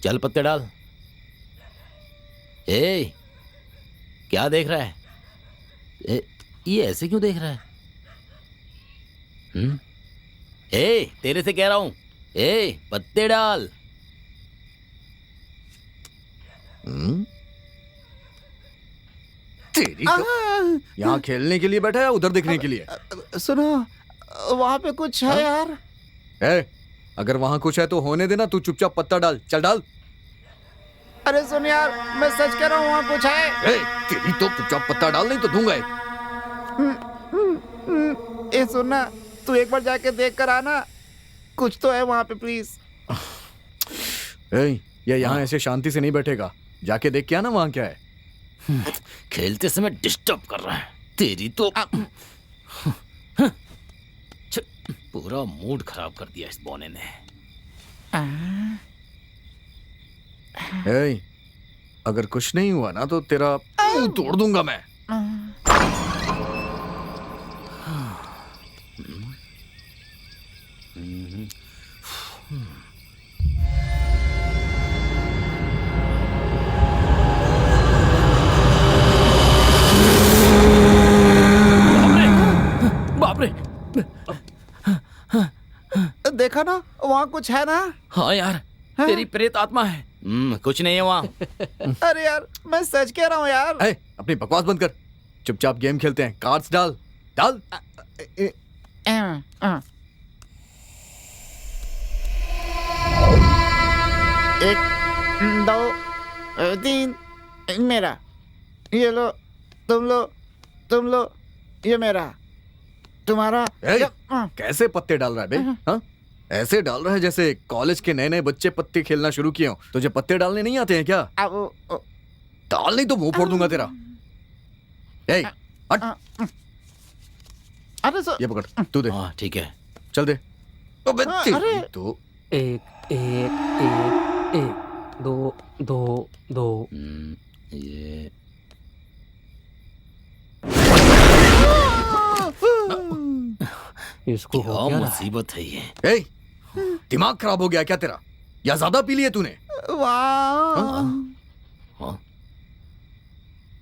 चल पत्ते डाल। ए क्या देख रहा है? ये ऐसे क्यों देख रहा है? ए तेरे से कह रहा हूं, ए पत्ते डाल। तेरी यहाँ खेलने के लिए बैठा है, उधर देखने के लिए? सुनो, वहाँ पे कुछ है यार। ए, अगर वहाँ कुछ है तो होने देना, तू चुपचाप पत्ता डाल, चल डाल। अरे सुन यार, मैं सच कह रहा हूँ, वहाँ कुछ है। ए, तेरी तो चुपचाप पत्ता डाल, नहीं तो दूंगा एक। ए सुनना, तू एक बार जाके देख कर आना, कुछ तो है वहाँ पे प्लीज। ए, ये यहाँ ऐसे शांति से नहीं बैठेगा, जाके देख के आना वहाँ क्या है। खेलते समय डिस्टर्ब कर रहा है। तेरी तो पूरा मूड खराब कर दिया इस बोने ने। ए, अगर कुछ नहीं हुआ ना तो तेरा मुंह तोड़ दूंगा मैं। बाप रे, देखा ना, वहाँ कुछ है ना। हाँ यार, तेरी प्रेत आत्मा है। कुछ नहीं है वहाँ। अरे यार, मैं सच कह रहा हूँ यार। ए, अपनी बकवास बंद कर, चुपचाप गेम खेलते हैं। कार्ड्स डाल डाल। एक, दो, तीन, मेरा। ये लो, तुम लो, ये मेरा, तुम्हारा। ए, कैसे पत्ते डाल रहा है बे? हाँ? ऐसे डाल रहा है जैसे कॉलेज के नए नए बच्चे पत्ते खेलना शुरू किए हो। तुझे पत्ते डालने नहीं आते हैं क्या? डाल नहीं तो मुंह फोड़ दूंगा तेरा। ए, हट। अरे ये पकड़, तू दे। हाँ ठीक है, चल दे। अबे अरे तो एक एक एक एक 2 2 2 ये इसको क्या हो गया ना? मुसीबत है ये। ए, दिमाग खराब हो गया क्या तेरा? या ज्यादा पी लिए तूने? वाह, हाँ?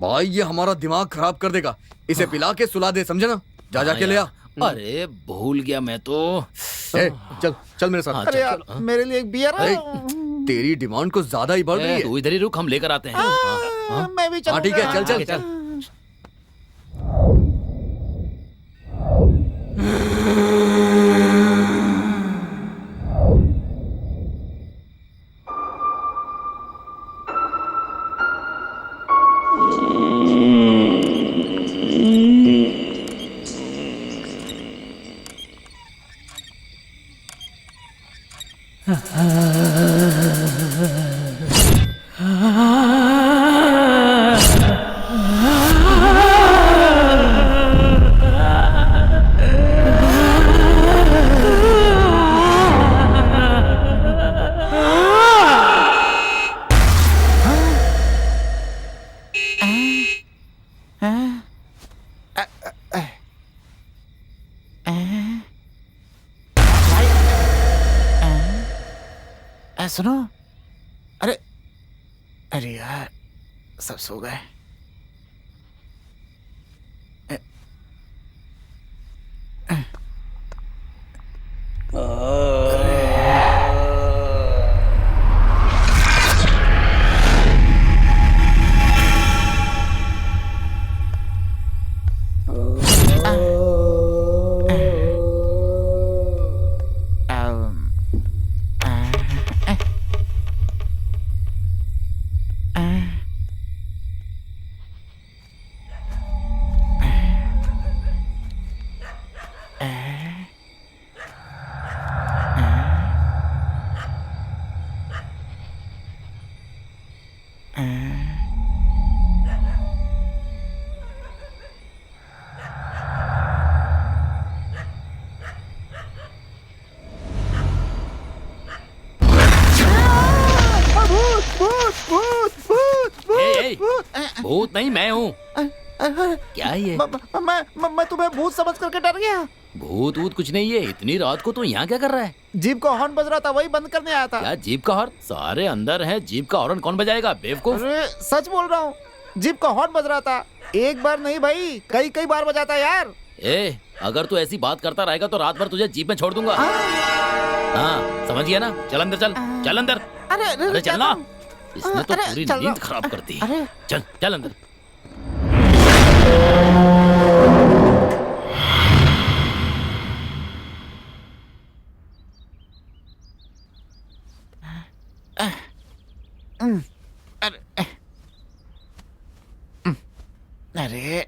भाई ये हमारा दिमाग खराब कर देगा। इसे पिला के सुला दे, समझे ना? जा जाके ले आ। अरे भूल गया मैं तो। ए, चल चल मेरे साथ। अरे यार, मेरे लिए एक बियर है। ए, तेरी डिमांड कुछ ज्यादा ही बढ़ रही है। तू इधर ही रुक, हम लेकर आते हैं। हाँ? मैं भी हाँ ठीक है, चल चल चल। चल। सुनो, अरे यार, सब सो गए। भूत नहीं, मैं हूँ। क्या है ये? मैं तुम्हें भूत समझ करके डर गया। भूत वूत कुछ नहीं है। इतनी रात को तू यहाँ क्या कर रहा है? जीप का हॉर्न बज रहा था, वही बंद करने आया था। क्या जीप का हॉर्न? सारे अंदर है, जीप का हॉर्न कौन बजाएगा बेवकूफ? अरे सच बोल रहा हूँ, जीप का हॉर्न बज रहा था। एक बार नहीं भाई, कई कई बार बजाता है यार। ए, अगर तू ऐसी बात करता रहेगा तो रात भर तुझे जीप में छोड़ दूंगा। हाँ, समझ गया ना? चल अंदर, चल चल अंदर। अरे चलना, इसने तो पूरी नींद खराब कर दी। चल चल अंदर। अरे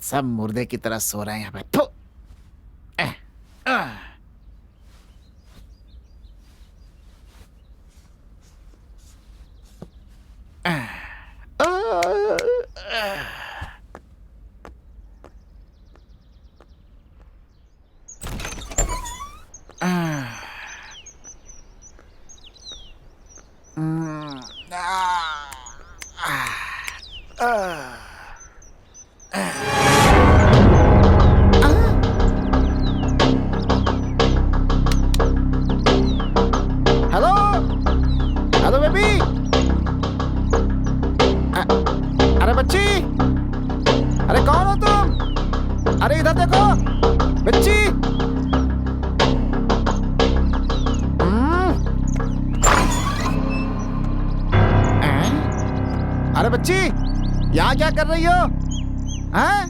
सब मुर्दे की तरह सो रहे हैं यहाँ पे। थू। Hello hello baby. अरे बच्ची, अरे कौन हो तुम? अरे इधर देखो बच्ची। अरे बच्ची, यहाँ क्या कर रही हो? हाँ?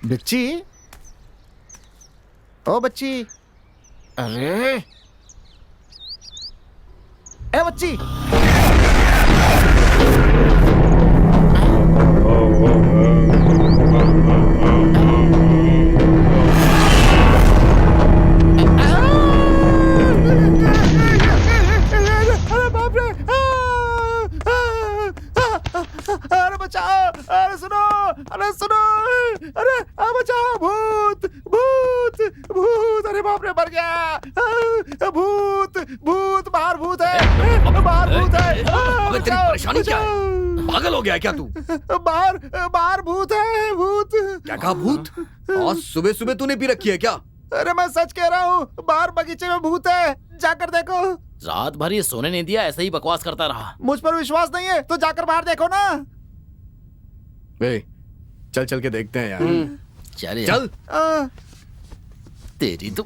बच्ची, ओ बच्ची, अरे ए बच्ची। अरे बाप रे, अरे बचाओ, अरे सुनो, अरे सुनो, अरे बचाओ, भूत भूत भूत, अरे बाप रे मर गया। भूत भूत, बाहर भूत है, बाहर भूत है। अबे तेरी परेशानी क्या है? पागल हो गया क्या तू? बाहर बाहर भूत है, भूत। क्या कहा भूत? आज सुबह सुबह तूने पी रखी है क्या? अरे मैं सच कह रहा हूँ, बाहर बगीचे में भूत है, जाकर देखो। रात भर ये सोने नहीं दिया, ऐसे ही बकवास करता रहा। मुझ पर विश्वास नहीं है तो जाकर बाहर देखो ना। ए, चल चल के देखते हैं यार। चल यार। चल। तेरी तो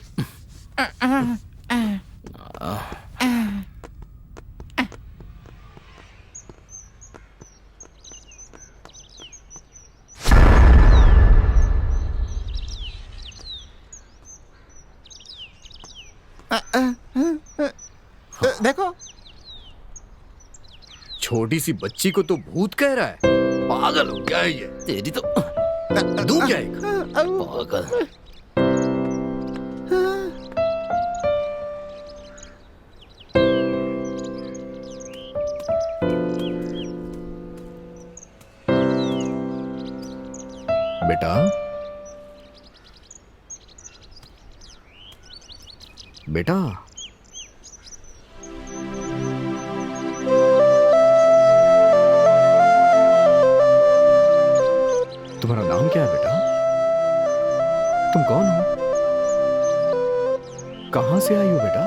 देखो, छोटी सी बच्ची को तो भूत कह रहा है। पागल हो गया है ये। तेरी तो दूं क्या एक? पागल। बेटा, बेटा, तुम्हारा नाम क्या है बेटा? तुम कौन हो? कहां से आई हो बेटा?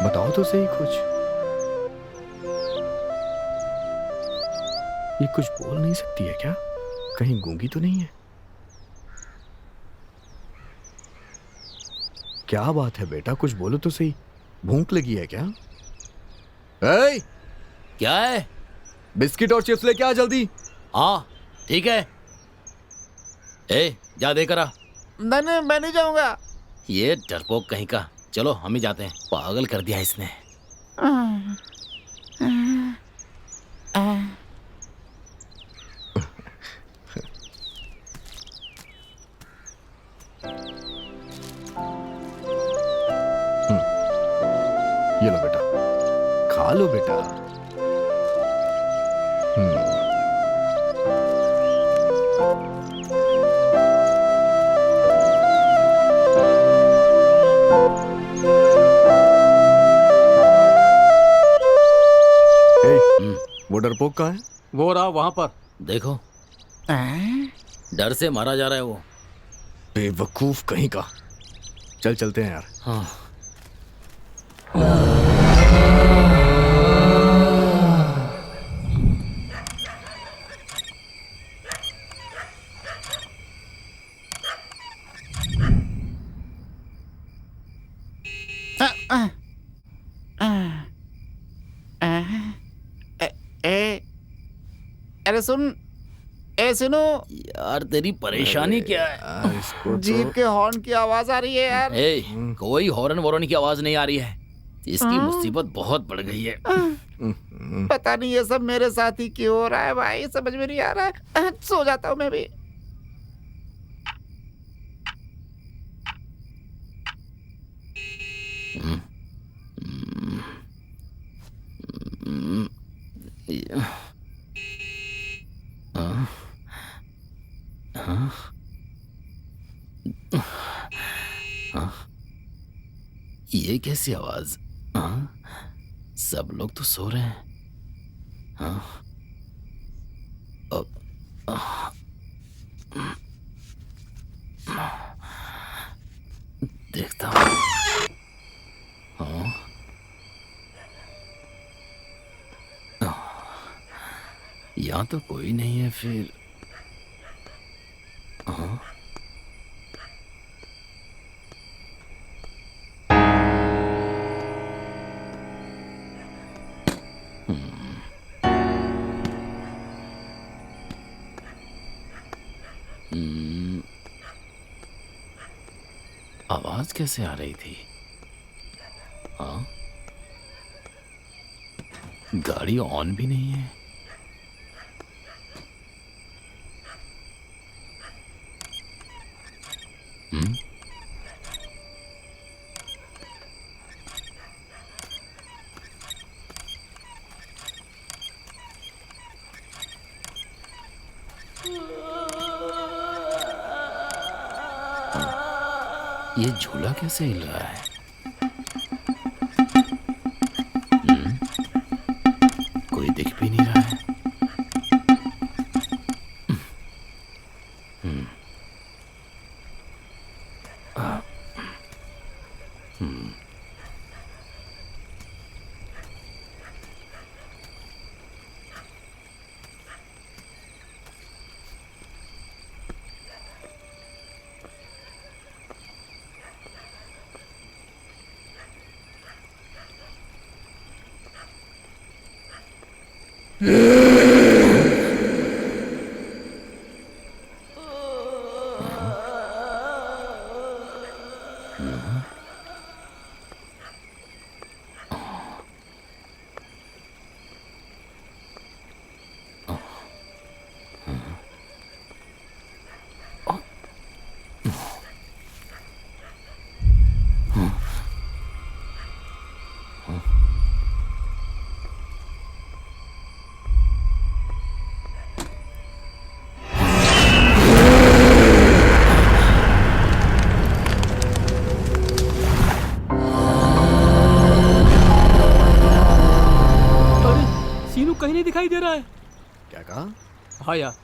बताओ तो सही कुछ। ये कुछ बोल नहीं सकती है क्या? कहीं गूंगी तो नहीं है? क्या बात है बेटा, कुछ बोलो तो सही। भूख लगी है क्या? ए, क्या है? बिस्किट और चिप्स लेके आ जल्दी। हाँ ठीक है। ए, जा देकर आ। नहीं मैं नहीं जाऊंगा। ये डरपोक कहीं का। चलो हम ही जाते हैं, पागल कर दिया इसने। ये लो बेटा। खा लो बेटा। वो डरपोक कहाँ है? वो रहा वहां पर। देखो डर से मारा जा रहा है वो। बेवकूफ कहीं का। चल चलते हैं यार। हाँ। अरे सुन, ए सुनो यार तेरी परेशानी क्या है? यार, इसको जीप के हॉर्न की आवाज आ रही है यार। ए, कोई हॉर्न वॉर्न की आवाज नहीं आ रही है। इसकी मुसीबत बहुत बढ़ गई है। पता नहीं ये सब मेरे साथ ही क्यों हो रहा है भाई, समझ में नहीं आ रहा है। सो जाता हूँ मैं भी। ये कैसी आवाज? सब लोग तो सो रहे हैं। देखता हूँ। यहाँ तो कोई नहीं है फिर। आवाज कैसे आ रही थी? हाँ, गाड़ी ऑन भी नहीं है। ये झूला कैसे हिल रहा है? कोई दिख भी नहीं रहा है। कहीं नहीं दिखाई दे रहा है। क्या कहा? हाँ यार,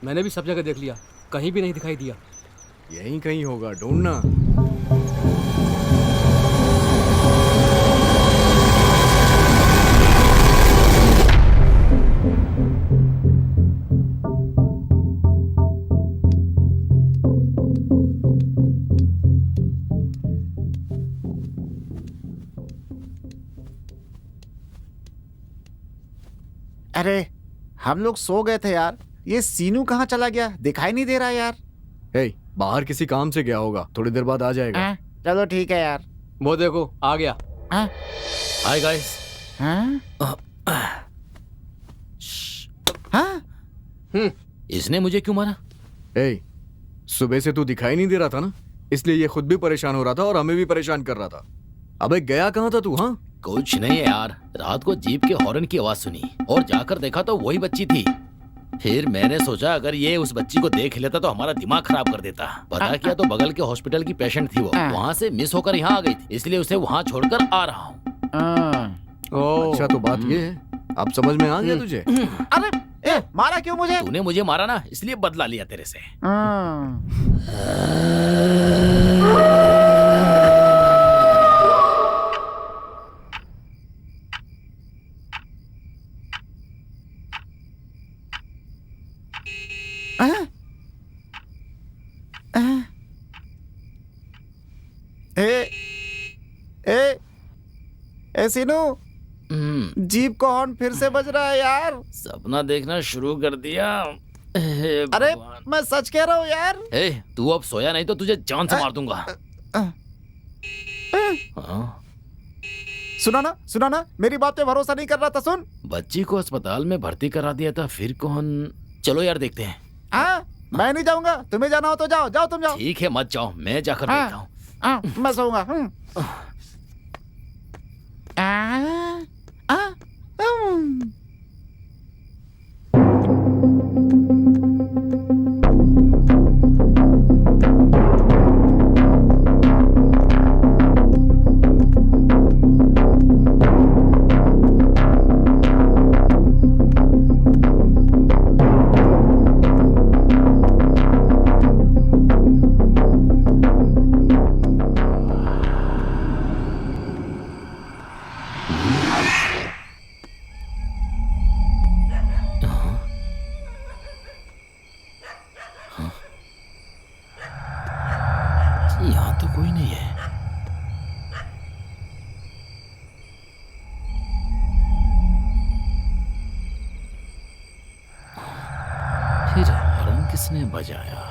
मैंने भी सब जगह देख लिया, कहीं भी नहीं दिखाई दिया। यहीं कहीं होगा, ढूंढना। अरे हम लोग सो गए थे यार, ये सीनू कहाँ चला गया? दिखाई नहीं दे रहा यार। हे, बाहर किसी काम से गया होगा, थोड़ी देर बाद आ जाएगा। चलो ठीक है यार। वो देखो आ गया। Hi guys. इसने मुझे क्यों मारा? हे, सुबह से तू दिखाई नहीं दे रहा था ना, इसलिए ये खुद भी परेशान हो रहा था और हमें भी परेशान कर रहा था। अबे गया कहाँ था तू? हाँ, कुछ नहीं है यार, रात को जीप के हॉर्न की आवाज सुनी और जाकर देखा तो वही बच्ची थी। फिर मैंने सोचा अगर ये उस बच्ची को देख लेता तो हमारा दिमाग खराब कर देता। पता किया तो बगल के हॉस्पिटल की पेशेंट थी वो, वहाँ से मिस होकर यहाँ आ गई थी, इसलिए उसे वहाँ छोड़कर आ रहा हूँ। अच्छा तो बात ये है, अब समझ में आ गया तुझे? अरे ए, मारा क्यों मुझे? तूने मुझे मारा ना, इसलिए बदला लिया तेरे से। ए सीनू, जीप का हॉर्न फिर से बज रहा है यार। सपना देखना शुरू कर दिया। अरे मैं सच कह रहा हूँ यार। तू अब सोया नहीं तो तुझे जान से मार दूंगा। सुना ना, मेरी बात पे भरोसा नहीं कर रहा था। सुन, बच्ची को अस्पताल में भर्ती करा दिया था, फिर कौन? चलो यार देखते हैं। मैं नहीं जाऊंगा, तुम्हें जाना हो तो जाओ, जाओ तुम जाओ। ठीक है मत जाओ, मैं जाकर देखता हूँ। मैं सोऊंगा। यहाँ तो कोई नहीं है। फिर हॉर्न किसने बजाया?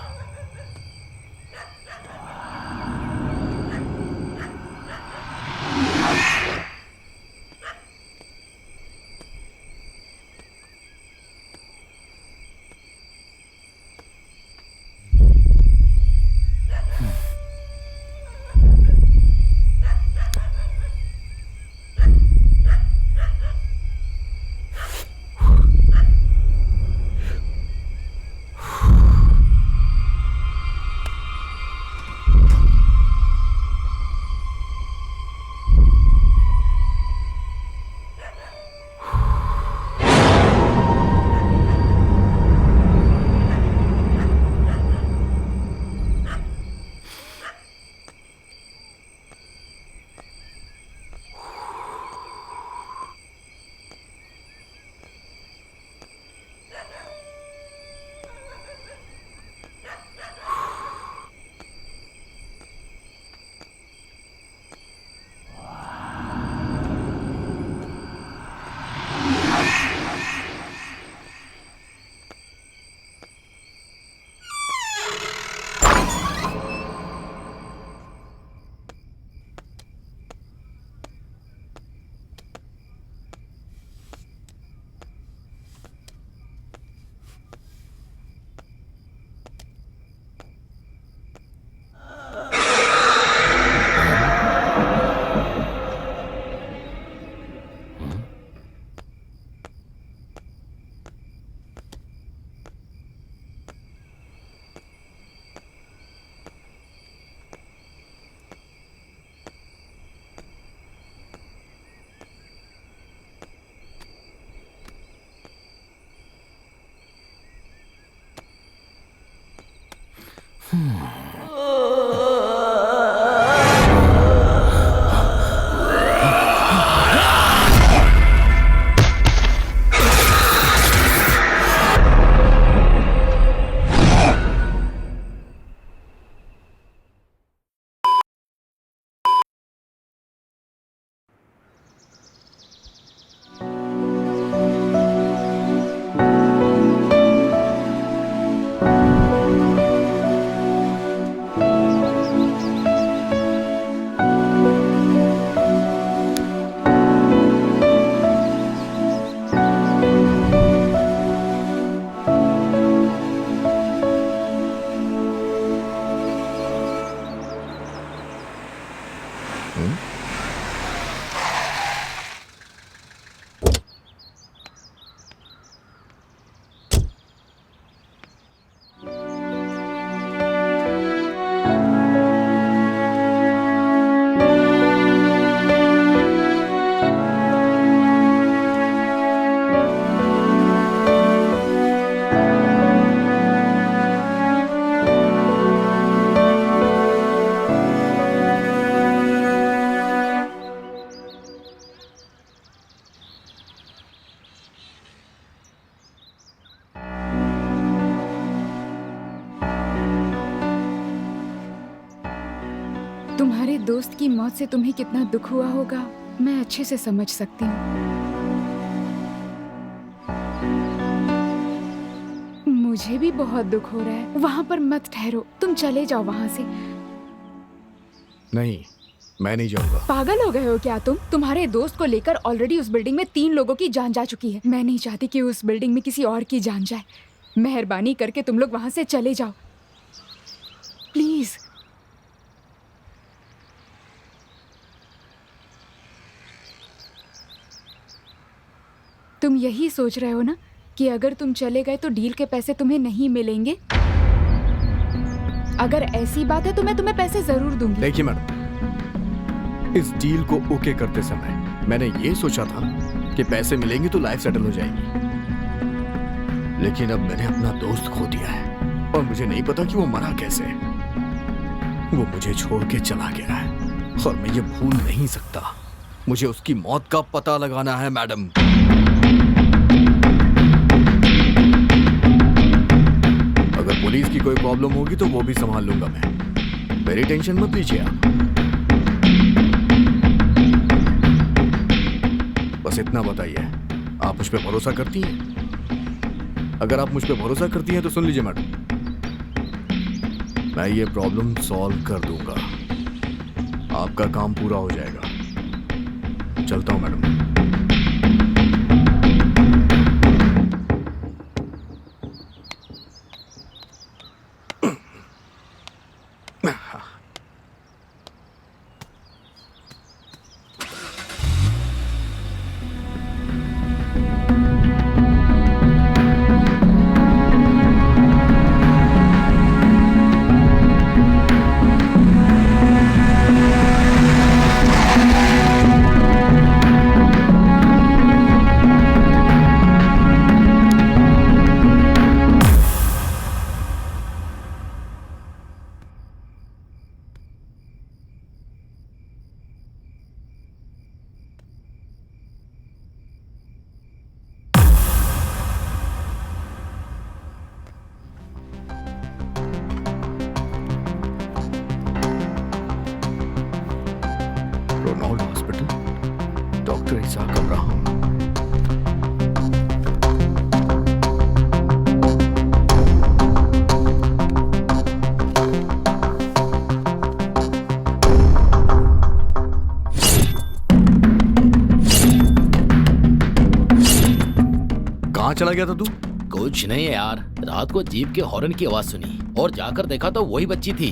दोस्त की मौत से तुम्हें कितना दुख हुआ होगा मैं अच्छे से समझ सकती हूँ। मुझे भी बहुत दुख हो रहा है। वहाँ पर मत ठहरो, तुम चले जाओ वहाँ से। नहीं, मैं नहीं जाऊंगा। पागल हो गए हो क्या तुम? तुम्हारे दोस्त को लेकर ऑलरेडी उस बिल्डिंग में 3 लोगों की जान जा चुकी है। मैं नहीं चाहती कि उस बिल्डिंग में किसी और की जान जाए। मेहरबानी करके तुम लोग वहाँ से चले जाओ प्लीज। तुम यही सोच रहे हो ना कि अगर तुम चले गए तो डील के पैसे तुम्हें नहीं मिलेंगे? अगर ऐसी बात है तो मैं तुम्हें पैसे जरूर दूंगी। देखिए मैडम, इस डील को ओके करते समय मैंने ये सोचा था कि पैसे मिलेंगे तो लाइफ सेटल हो जाएगी, लेकिन अब मैंने अपना दोस्त खो दिया है और मुझे नहीं पता कि वो मरा कैसे। वो मुझे छोड़ के चला गया है और मैं ये भूल नहीं सकता। मुझे उसकी मौत का पता लगाना है मैडम। अगर पुलिस की कोई प्रॉब्लम होगी तो वो भी संभाल लूंगा मैं, मेरी टेंशन मत लीजिए आप। बस इतना बताइए, आप मुझ पे भरोसा करती हैं? अगर आप मुझ पे भरोसा करती हैं तो सुन लीजिए मैडम, मैं ये प्रॉब्लम सॉल्व कर दूंगा, आपका काम पूरा हो जाएगा। चलता हूं madam. Ronald hospital, doctor Isaac Abraham. कहाँ चला गया था तू? कुछ नहीं यार, रात को जीप के हॉर्न की आवाज सुनी और जाकर देखा तो वही बच्ची थी।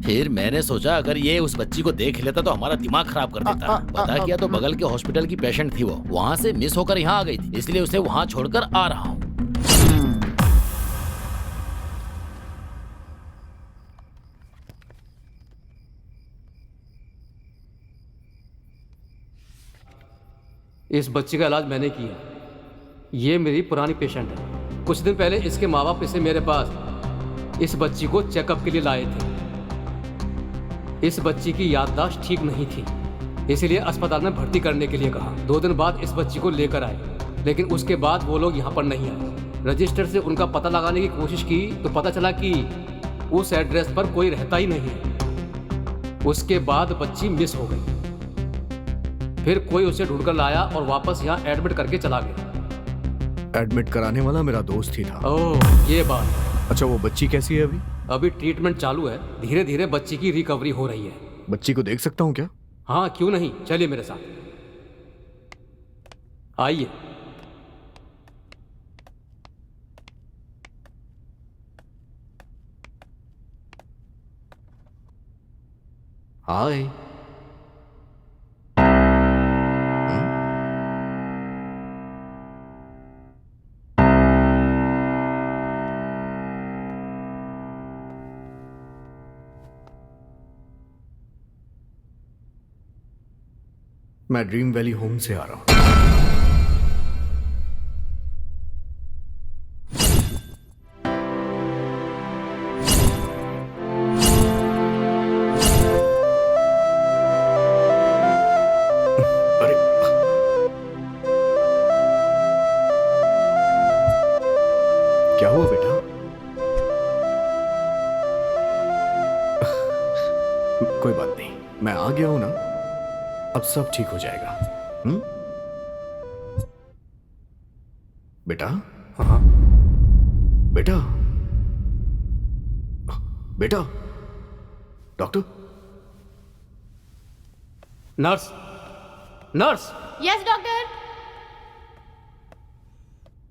फिर मैंने सोचा अगर ये उस बच्ची को देख लेता तो हमारा दिमाग खराब कर देता। पता किया तो बगल के हॉस्पिटल की पेशेंट थी, वो वहाँ से मिस होकर यहाँ आ गई थी, इसलिए उसे वहाँ छोड़कर आ रहा हूँ। इस बच्ची का इलाज मैंने किया। ये मेरी पुरानी पेशेंट है। कुछ दिन पहले इसके माँ बाप इसे मेरे पास इस बच्ची को चेकअप के लिए लाए थे। इस बच्ची की याददाश्त ठीक नहीं थी, इसीलिए अस्पताल में भर्ती करने के लिए कहा। 2 दिन बाद इस बच्ची को लेकर आए, लेकिन उसके बाद वो लोग यहाँ पर नहीं आए। रजिस्टर से उनका पता लगाने की कोशिश की तो पता चला कि उस एड्रेस पर कोई रहता ही नहीं है। उसके बाद बच्ची मिस हो गई। फिर कोई उसे ढूंढकर लाया और वापस यहाँ एडमिट करके चला गया। एडमिट कराने वाला मेरा दोस्त ही था। ओह, ये बात। अच्छा, वो बच्ची कैसी है अभी? अभी ट्रीटमेंट चालू है, धीरे धीरे बच्ची की रिकवरी हो रही है। बच्ची को देख सकता हूँ क्या? हाँ, क्यों नहीं, चलिए मेरे साथ, आइए। हाय। मैं ड्रीम वैली होम से आ रहा हूं। अरे, क्या हुआ बेटा? कोई बात नहीं। मैं आ गया हूं ना, अब सब ठीक हो जाएगा। बेटा, हाँ बेटा, बेटा, doctor. Nurse, nurse, yes doctor.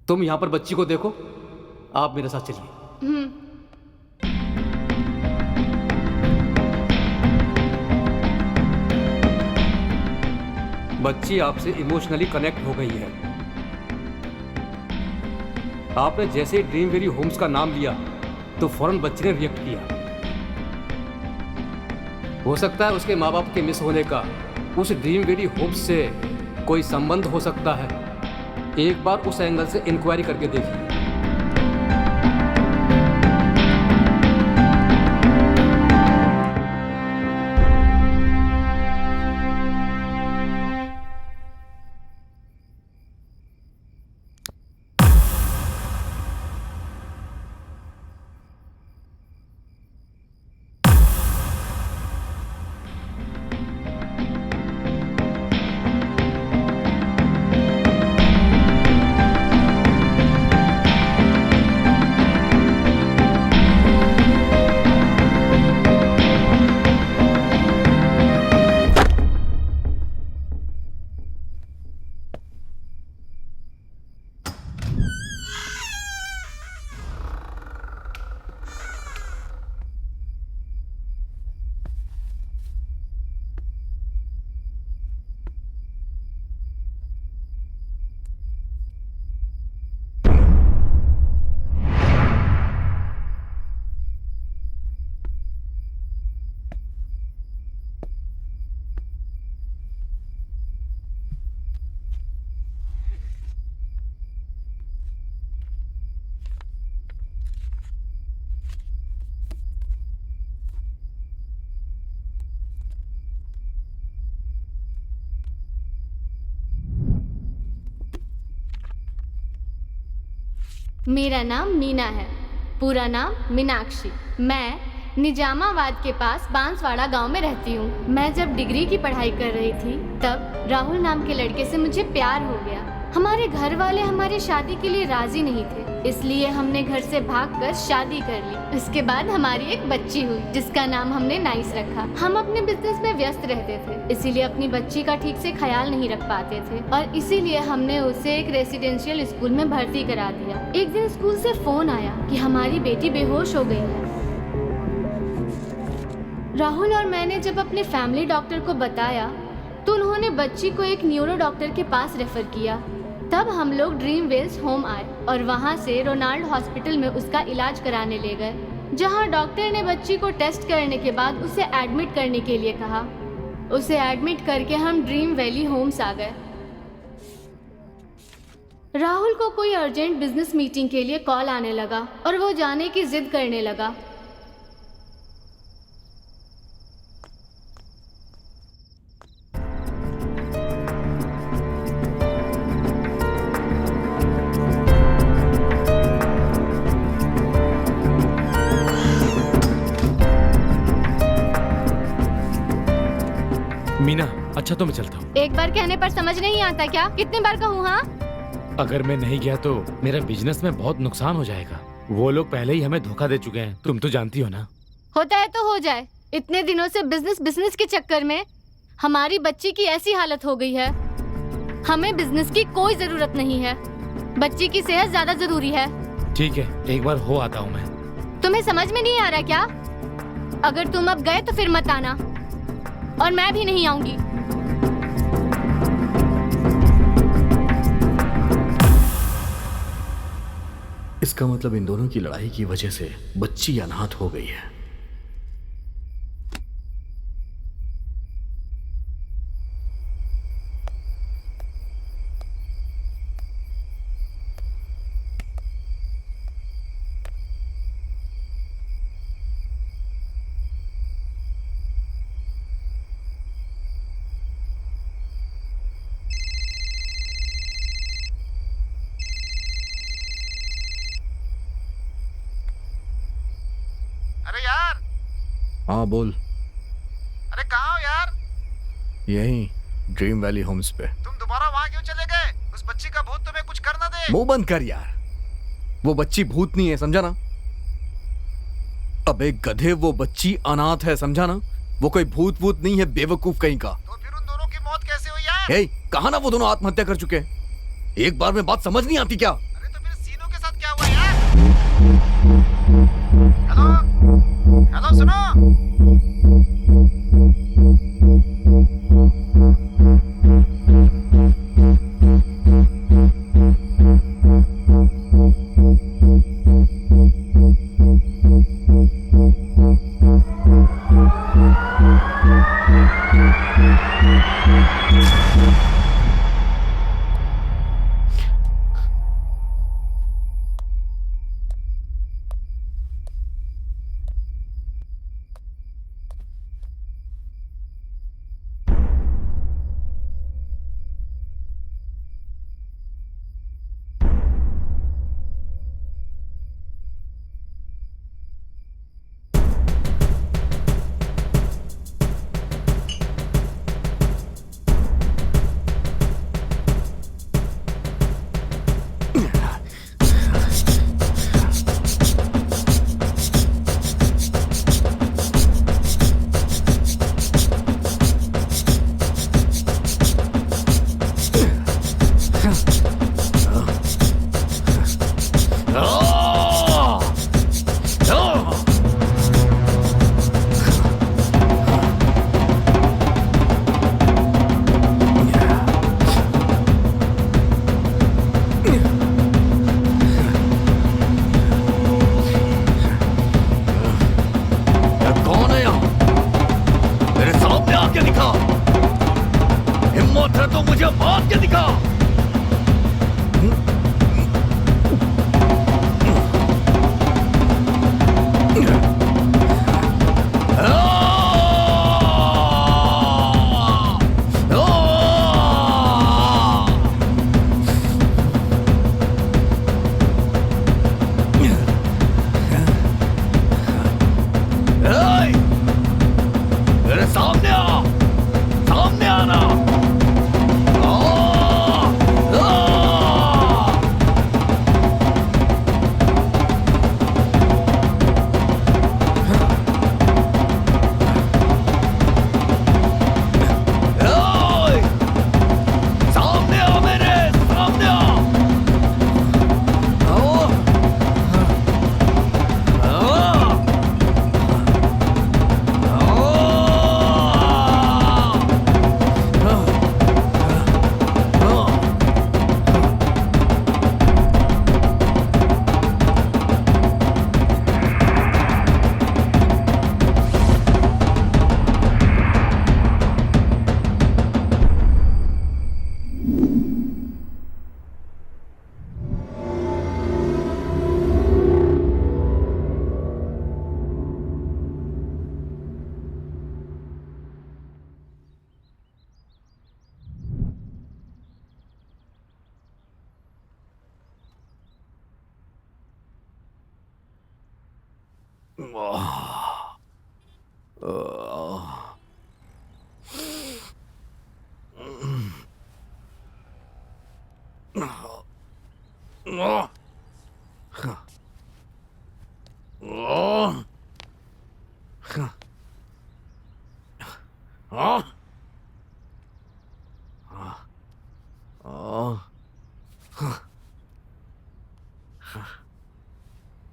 तुम यहां पर बच्ची को देखो, आप मेरे साथ चलिए। बच्ची आपसे इमोशनली कनेक्ट हो गई है। आपने जैसे ही ड्रीम वेली होम्स का नाम लिया तो फौरन बच्चे ने रिएक्ट किया। हो सकता है उसके माँ बाप के मिस होने का उस ड्रीम वेली होम्स से कोई संबंध हो सकता है। एक बार उस एंगल से इंक्वायरी करके देखिए। मेरा नाम मीना है, पूरा नाम मीनाक्षी। मैं निजामाबाद के पास बांसवाड़ा गांव में रहती हूँ। मैं जब डिग्री की पढ़ाई कर रही थी तब राहुल नाम के लड़के से मुझे प्यार हो गया। हमारे घर वाले हमारी शादी के लिए राजी नहीं थे, इसलिए हमने घर से भागकर शादी कर ली। उसके बाद हमारी एक बच्ची हुई जिसका नाम हमने नाइस रखा। हम अपने बिजनेस में व्यस्त रहते थे, इसीलिए अपनी बच्ची का ठीक से ख्याल नहीं रख पाते थे और इसीलिए हमने उसे एक रेसिडेंशियल स्कूल में भर्ती करा दिया। एक दिन स्कूल से फोन आया कि हमारी बेटी बेहोश हो गई है। राहुल और मैंने जब अपने फैमिली डॉक्टर को बताया तो उन्होंने बच्ची को एक न्यूरो डॉक्टर के पास रेफर किया। तब हम लोग ड्रीम वेल्स होम आए और वहाँ से रोनाल्ड हॉस्पिटल में उसका इलाज कराने ले गए, जहाँ डॉक्टर ने बच्ची को टेस्ट करने के बाद उसे एडमिट करने के लिए कहा। उसे एडमिट करके हम ड्रीम वैली होम्स आ गए। राहुल को कोई अर्जेंट बिजनेस मीटिंग के लिए कॉल आने लगा और वो जाने की जिद करने लगा। मीना, अच्छा तो मैं चलता हूँ। एक बार कहने पर समझ नहीं आता क्या? कितने बार कहूँ? हाँ, अगर मैं नहीं गया तो मेरा बिजनेस में बहुत नुकसान हो जाएगा। वो लोग पहले ही हमें धोखा दे चुके हैं, तुम तो जानती हो ना। होता है तो हो जाए। इतने दिनों से बिजनेस के चक्कर में हमारी बच्ची की ऐसी हालत हो गई है। हमें बिजनेस की कोई जरूरत नहीं है, बच्ची की सेहत ज्यादा जरूरी है। ठीक है, एक बार हो आता हूँ मैं। तुम्हें समझ में नहीं आ रहा क्या? अगर तुम अब गए तो फिर मत आना और मैं भी नहीं आऊंगी। इसका मतलब इन दोनों की लड़ाई की वजह से बच्ची अनाथ हो गई है। अरे यार, हाँ बोल। अरे कहाँ हो यार? यही ड्रीम वैली होम्स पे। तुम दोबारा वहाँ क्यों चले गए? उस बच्ची का भूत तुम्हें कुछ कर ना दे। मुंह बंद कर यार, वो बच्ची भूत नहीं है, समझा ना? अबे गधे, वो बच्ची अनाथ है, समझा ना? वो कोई भूत भूत नहीं है, बेवकूफ कहीं का। तो फिर उन दोनों की मौत कैसे हुई यार? हे, कहा ना वो दोनों आत्महत्या कर चुके हैं। एक बार में बात समझ नहीं आती क्या? अरे तो फिर सीनू के साथ क्या हुआ यार? हेलो हेलो, सुनो।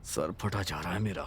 सर फटा जा रहा है मेरा।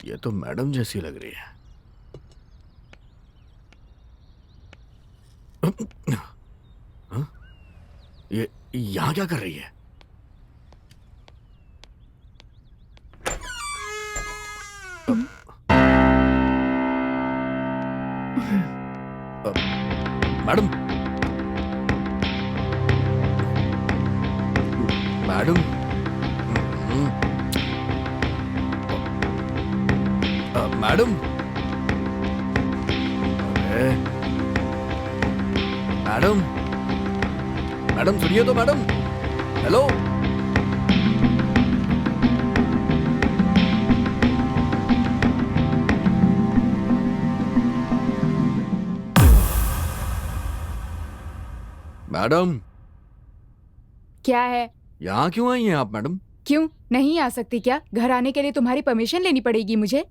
ये तो मैडम जैसी लग रही है। हाँ? ये यहाँ क्या कर रही है? मैडम, मैडम, मैडम, अरे मैडम, मैडम सुनिए तो मैडम। हेलो, मैडम, क्या है? यहाँ क्यों आई हैं आप मैडम? क्यों नहीं आ सकती क्या? घर आने के लिए तुम्हारी परमिशन लेनी पड़ेगी मुझे।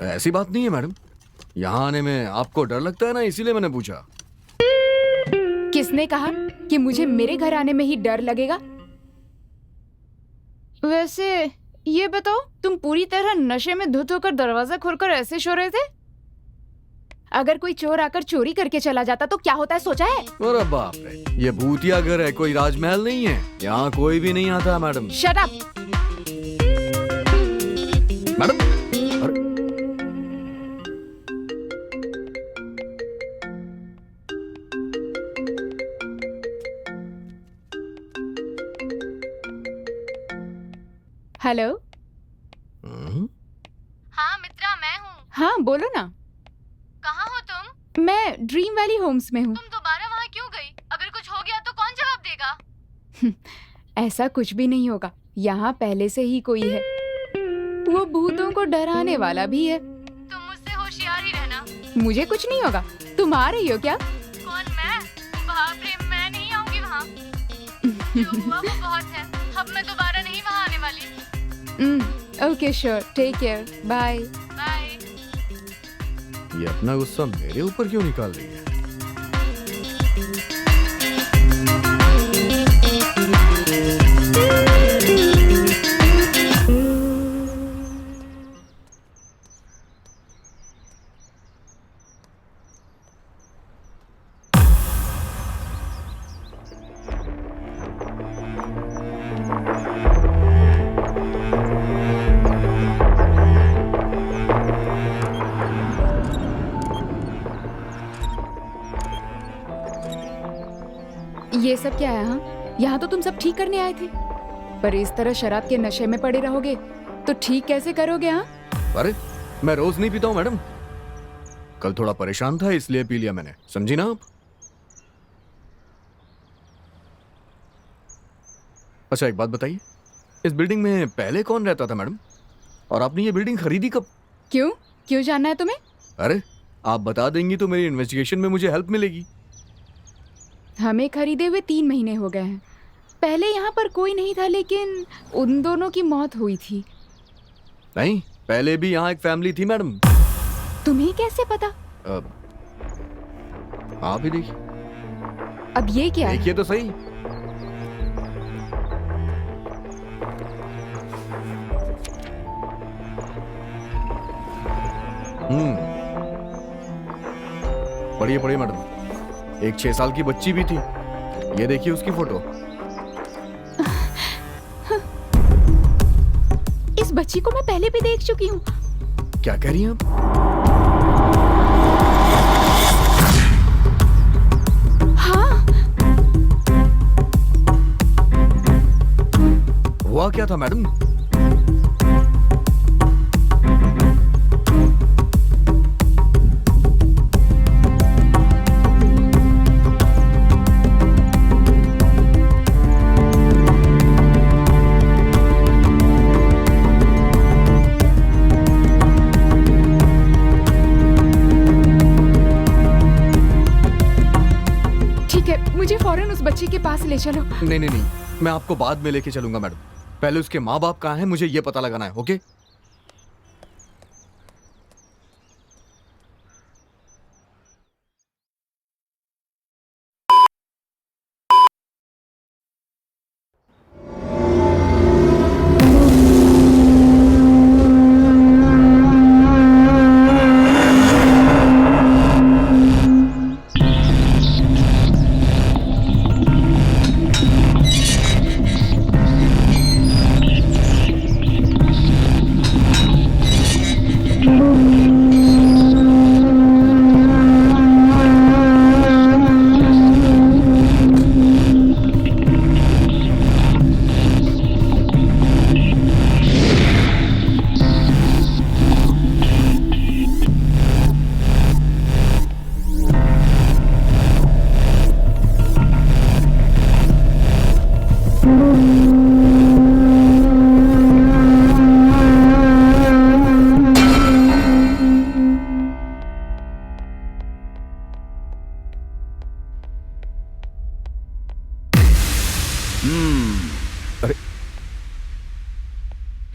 ऐसी बात नहीं है मैडम, यहाँ आने में आपको डर लगता है ना, इसीलिए मैंने पूछा। किसने कहा कि मुझे मेरे घर आने में ही डर लगेगा? वैसे ये बताओ, तुम पूरी तरह नशे में धुत होकर दरवाजा खोलकर ऐसे सो रहे थे? अगर कोई चोर आकर चोरी करके चला जाता तो क्या होता है, सोचा है? अरे बाप रे, ये भूतिया घर है, कोई राजमहल नहीं है। यहाँ कोई भी नहीं आता मैडम। Shut up. मैडम, अरे हेलो। हाँ मित्रा, मैं हूँ। हाँ बोलो ना। कहाँ हो तुम? मैं ड्रीम वैली होम्स में हूँ। तुम दोबारा वहाँ क्यों गई? अगर कुछ हो गया तो कौन जवाब देगा? ऐसा कुछ भी नहीं होगा, यहाँ पहले से ही कोई है। वो भूतों को डराने वाला भी है। तुम मुझसे होशियार ही रहना। मुझे कुछ नहीं होगा। तुम आ रही हो क्या? कौन, मैं? बाप रे, मैं नहीं आऊंगी वहाँ। जो हुआ वो बहुत है, अब मैं दोबारा नहीं वहाँ आने वाली। Okay sure, take care, bye. Bye. ये अपना गुस्सा मेरे ऊपर क्यों निकाल रही है? ये सब क्या है? हाँ, यहाँ तो तुम सब ठीक करने आए थे, पर इस तरह शराब के नशे में पड़े रहोगे तो ठीक कैसे करोगे? हाँ, अरे मैं रोज नहीं पीता हूँ मैडम, कल थोड़ा परेशान था इसलिए पी लिया मैंने, समझी ना आप? अच्छा एक बात बताइए, इस बिल्डिंग में पहले कौन रहता था मैडम? और आपने ये बिल्डिंग खरीदी कब? क्यों क्यों जानना है तुम्हें? अरे आप बता देंगी तो मेरी इन्वेस्टिगेशन में मुझे हेल्प मिलेगी। हमें खरीदे हुए 3 महीने हो गए हैं। पहले यहाँ पर कोई नहीं था, लेकिन उन दोनों की मौत हुई थी। नहीं, पहले भी यहाँ एक फैमिली थी मैडम। तुम्हें कैसे पता? आप ही देखिए। अब ये क्या है? देखिए तो सही। पढ़िए पढ़िए मैडम, एक 6 साल की बच्ची भी थी, ये देखिए उसकी फोटो। इस बच्ची को मैं पहले भी देख चुकी हूँ। क्या कह रही हैं आप? हाँ, हुआ क्या था मैडम? मुझे फौरन उस बच्ची के पास ले चलो। नहीं नहीं नहीं, मैं आपको बाद में लेके चलूंगा मैडम, पहले उसके माँ बाप कहाँ हैं मुझे ये पता लगाना है। ओके?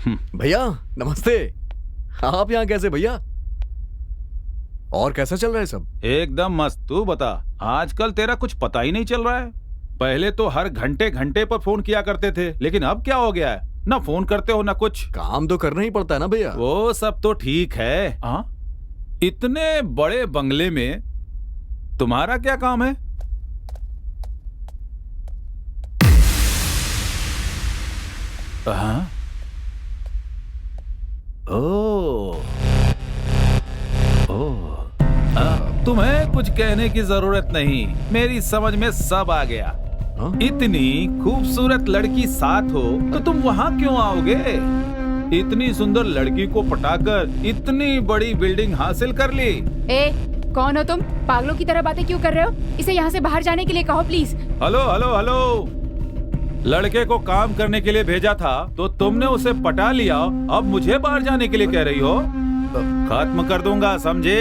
भैया नमस्ते। आप यहाँ कैसे भैया? और कैसा चल रहा है सब? एकदम मस्त। तू बता, आजकल तेरा कुछ पता ही नहीं चल रहा है। पहले तो हर घंटे घंटे पर फोन किया करते थे, लेकिन अब क्या हो गया है? ना फोन करते हो ना कुछ। काम तो करना ही पड़ता है ना भैया। वो सब तो ठीक है। हाँ, इतने बड़े बंगले में तुम्हारा क्या काम है? हाँ? ओ, तुम्हें कुछ कहने की जरूरत नहीं, मेरी समझ में सब आ गया। इतनी खूबसूरत लड़की साथ हो तो तुम वहाँ क्यों आओगे? इतनी सुंदर लड़की को पटाकर इतनी बड़ी बिल्डिंग हासिल कर ली। ए, कौन हो तुम? पागलों की तरह बातें क्यों कर रहे हो? इसे यहाँ से बाहर जाने के लिए कहो प्लीज। हेलो हेलो हेलो, लड़के को काम करने के लिए भेजा था तो तुमने उसे पटा लिया, अब मुझे बाहर जाने के लिए कह रही हो? खत्म कर दूंगा, समझे?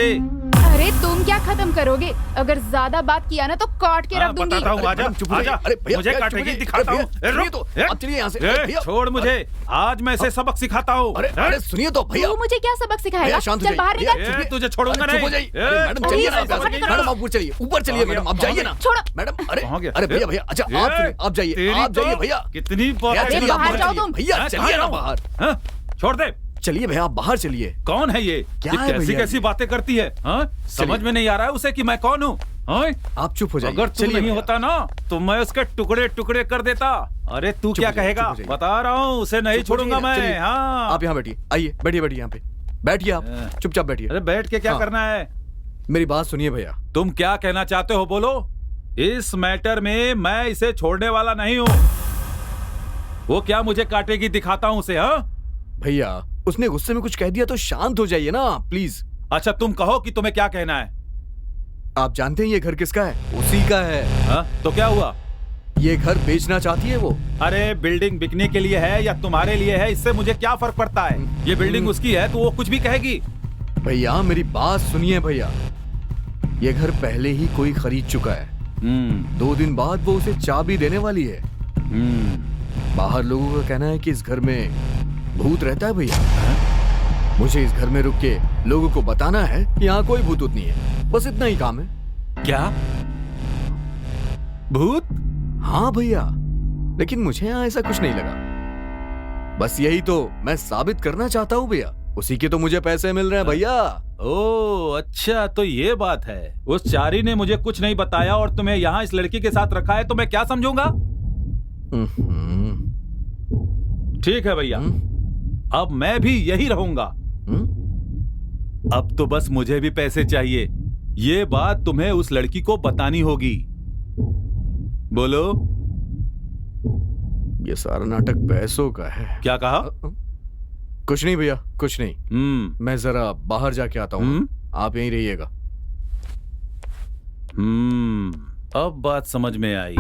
अरे तुम क्या खत्म करोगे? अगर ज्यादा बात किया ना तो काट के रख दूंगी। बताता हूँ, आजा, आजा। अरे भैया, मुझे काटेगी, दिखाता हूँ। आप चलिए यहाँ से। भैया, छोड़ मुझे, आज मैं इसे सबक सिखाता हूँ। अरे सुनिए तो भैया। तू मुझे क्या सबक सिखाएगा? भैया, शांत हो चल बाहर जाइए। निकल। तुझे छोड़ूंगा नहीं। मैडम चलिए ना, मैडम आप ऊपर चलिए, ऊपर चलिए मैडम, आप जाइए ना। छोड़ो। मैडम अरे कहाँ गया? अरे भैया भैया, अच्छा आप जाइए, आप जाइए भैया। कितनी भैया, चलिए, आप बाहर जाओ चलिए। तुम। भैया चलिए ना बाहर। हाँ? छोड़ दे। चलिए भैया, आप बाहर चलिए। कौन है ये? क्या ये है कैसी भैया कैसी बातें करती है? हाँ? समझ में नहीं आ रहा है उसे कि मैं कौन हूँ? हाँ? आप चुप हो जाइए। अगर तू चलिए नहीं भैया। होता ना तो मैं उसके टुकड़े टुकड़े कर देता। अरे तू क्या हो जाइए, कहेगा? चुप हो जाइए। बता रहा हूँ, उसे नहीं चुप हो छोड़ूंगा जाइए, चलिए। मैं। हाँ, आप यहाँ बैठिए, आइए बैठिए बैठिए यहाँ पे बैठिए। आप चुपचाप बैठिए। अरे बैठ के क्या हाँ। करना है? मेरी बात सुनिए भैया। तुम क्या कहना चाहते हो, बोलो। इस मैटर में मैं इसे छोड़ने वाला नहीं हूँ। वो क्या मुझे काटेगी, दिखाता हूँ उसे। हाँ भैया, उसने गुस्से में कुछ कह दिया तो शांत हो जाइए ना प्लीज। अच्छा तुम कहो कि तुम्हें क्या कहना है। आप जानते हैं ये घर किसका है? उसी का है। हाँ? तो क्या हुआ? ये घर बेचना चाहती है वो। अरे बिल्डिंग बिकने के लिए है या तुम्हारे लिए है, इससे मुझे क्या फर्क पड़ता है? ये बिल्डिंग उसकी है तो वो कुछ भी कहेगी। भैया मेरी बात सुनिए भैया, ये घर पहले ही कोई खरीद चुका है। 2 दिन बाद वो उसे चाबी देने वाली है। बाहर लोगों का कहना है कि इस घर में भूत रहता है भैया। मुझे इस घर में रुक के लोगों को बताना है कि यहाँ कोई भूत नहीं है, बस इतना ही काम है। क्या भूत? हाँ भैया, लेकिन मुझे यहाँ ऐसा कुछ नहीं लगा। बस यही तो मैं साबित करना चाहता हूँ भैया। उसी के तो मुझे पैसे मिल रहे हैं भैया। ओह अच्छा, तो ये बात है। उस चारी ने मुझे कुछ नहीं बताया और तुम्हें यहाँ इस लड़की के साथ रखा है, तो मैं क्या समझूंगा? ठीक है भैया, अब मैं भी यही रहूंगा। अब तो बस मुझे भी पैसे चाहिए। ये बात तुम्हें उस लड़की को बतानी होगी। बोलो। ये सारा नाटक पैसों का है। क्या कहा? कुछ नहीं भैया, कुछ नहीं। मैं जरा बाहर जाके आता हूँ, आप यहीं रहिएगा। अब बात समझ में आई।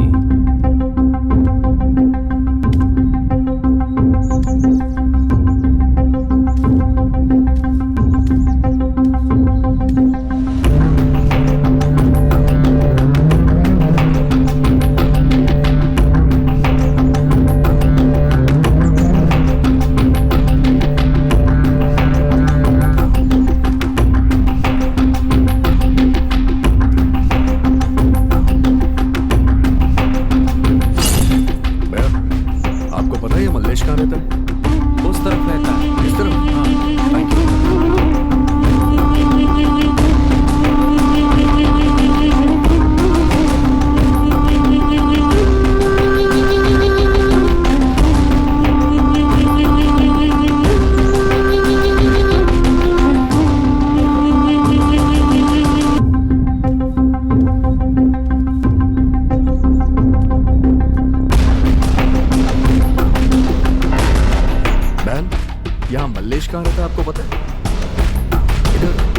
यहाँ मल्लेश कहाँ रहता है आपको पता है? इधर।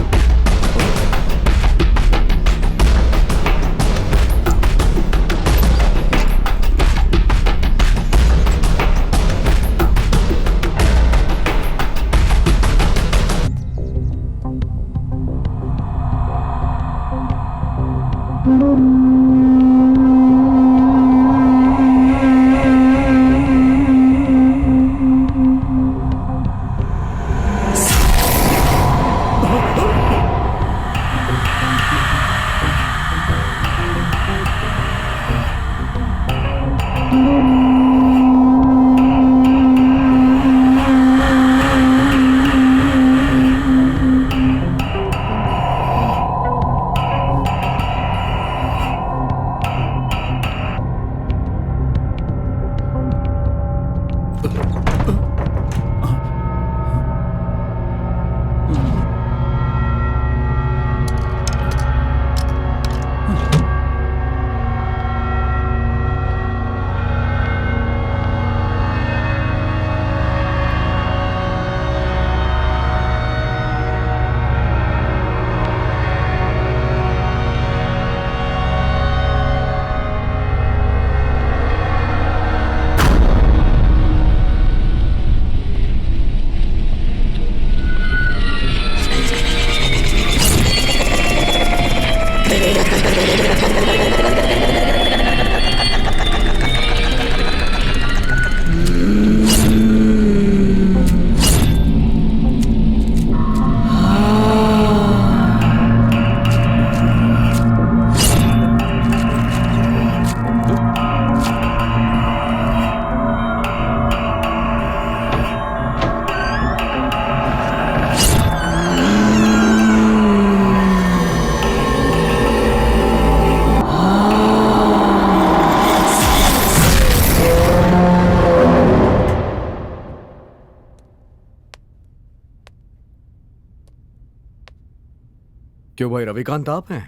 क्यों भाई, रविकांत आप हैं?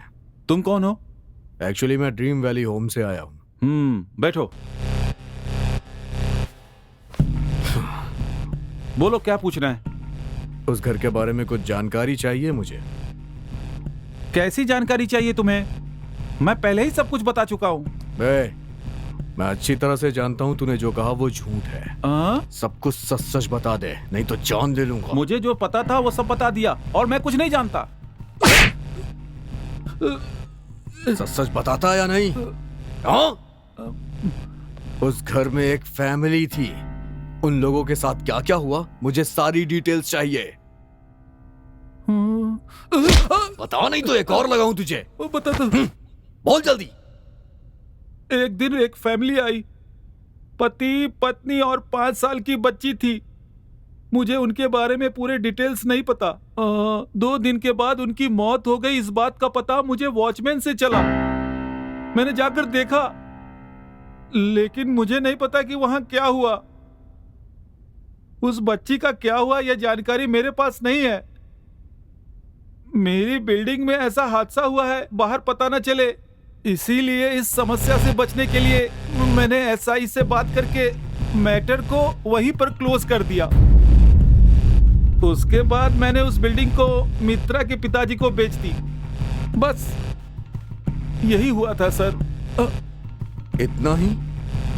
तुम कौन हो? एक्चुअली मैं ड्रीम वैली होम से आया हूँ। बैठो। बोलो क्या पूछना है? उस घर के बारे में कुछ जानकारी चाहिए मुझे। कैसी जानकारी चाहिए तुम्हें? मैं पहले ही सब कुछ बता चुका हूँ। मैं अच्छी तरह से जानता हूँ तूने जो कहा वो झूठ है। सब कुछ सच सच बता दे, नहीं तो जान ले लूंगा। मुझे जो पता था वो सब बता दिया और मैं कुछ नहीं जानता। सच सच बताता या नहीं? हाँ? उस घर में एक फैमिली थी, उन लोगों के साथ क्या क्या हुआ मुझे सारी डिटेल्स चाहिए। बता नहीं तो एक और लगाऊं तुझे। बता दो। बोल जल्दी। एक दिन एक फैमिली आई, पति पत्नी और 5 साल की बच्ची थी। मुझे उनके बारे में पूरे डिटेल्स नहीं पता। 2 दिन के बाद उनकी मौत हो गई। इस बात का पता मुझे वॉचमैन से चला। मैंने जाकर देखा, लेकिन मुझे नहीं पता कि वहां क्या हुआ। उस बच्ची का क्या हुआ यह जानकारी मेरे पास नहीं है। मेरी बिल्डिंग में ऐसा हादसा हुआ है, बाहर पता न चले। इसीलिए इस समस्या से बचने के लिए मैंने एसआई से बात करके मैटर को वहीं पर क्लोज कर दिया। उसके बाद मैंने उस बिल्डिंग को मित्रा के पिताजी को बेच दी। बस यही हुआ था सर। इतना ही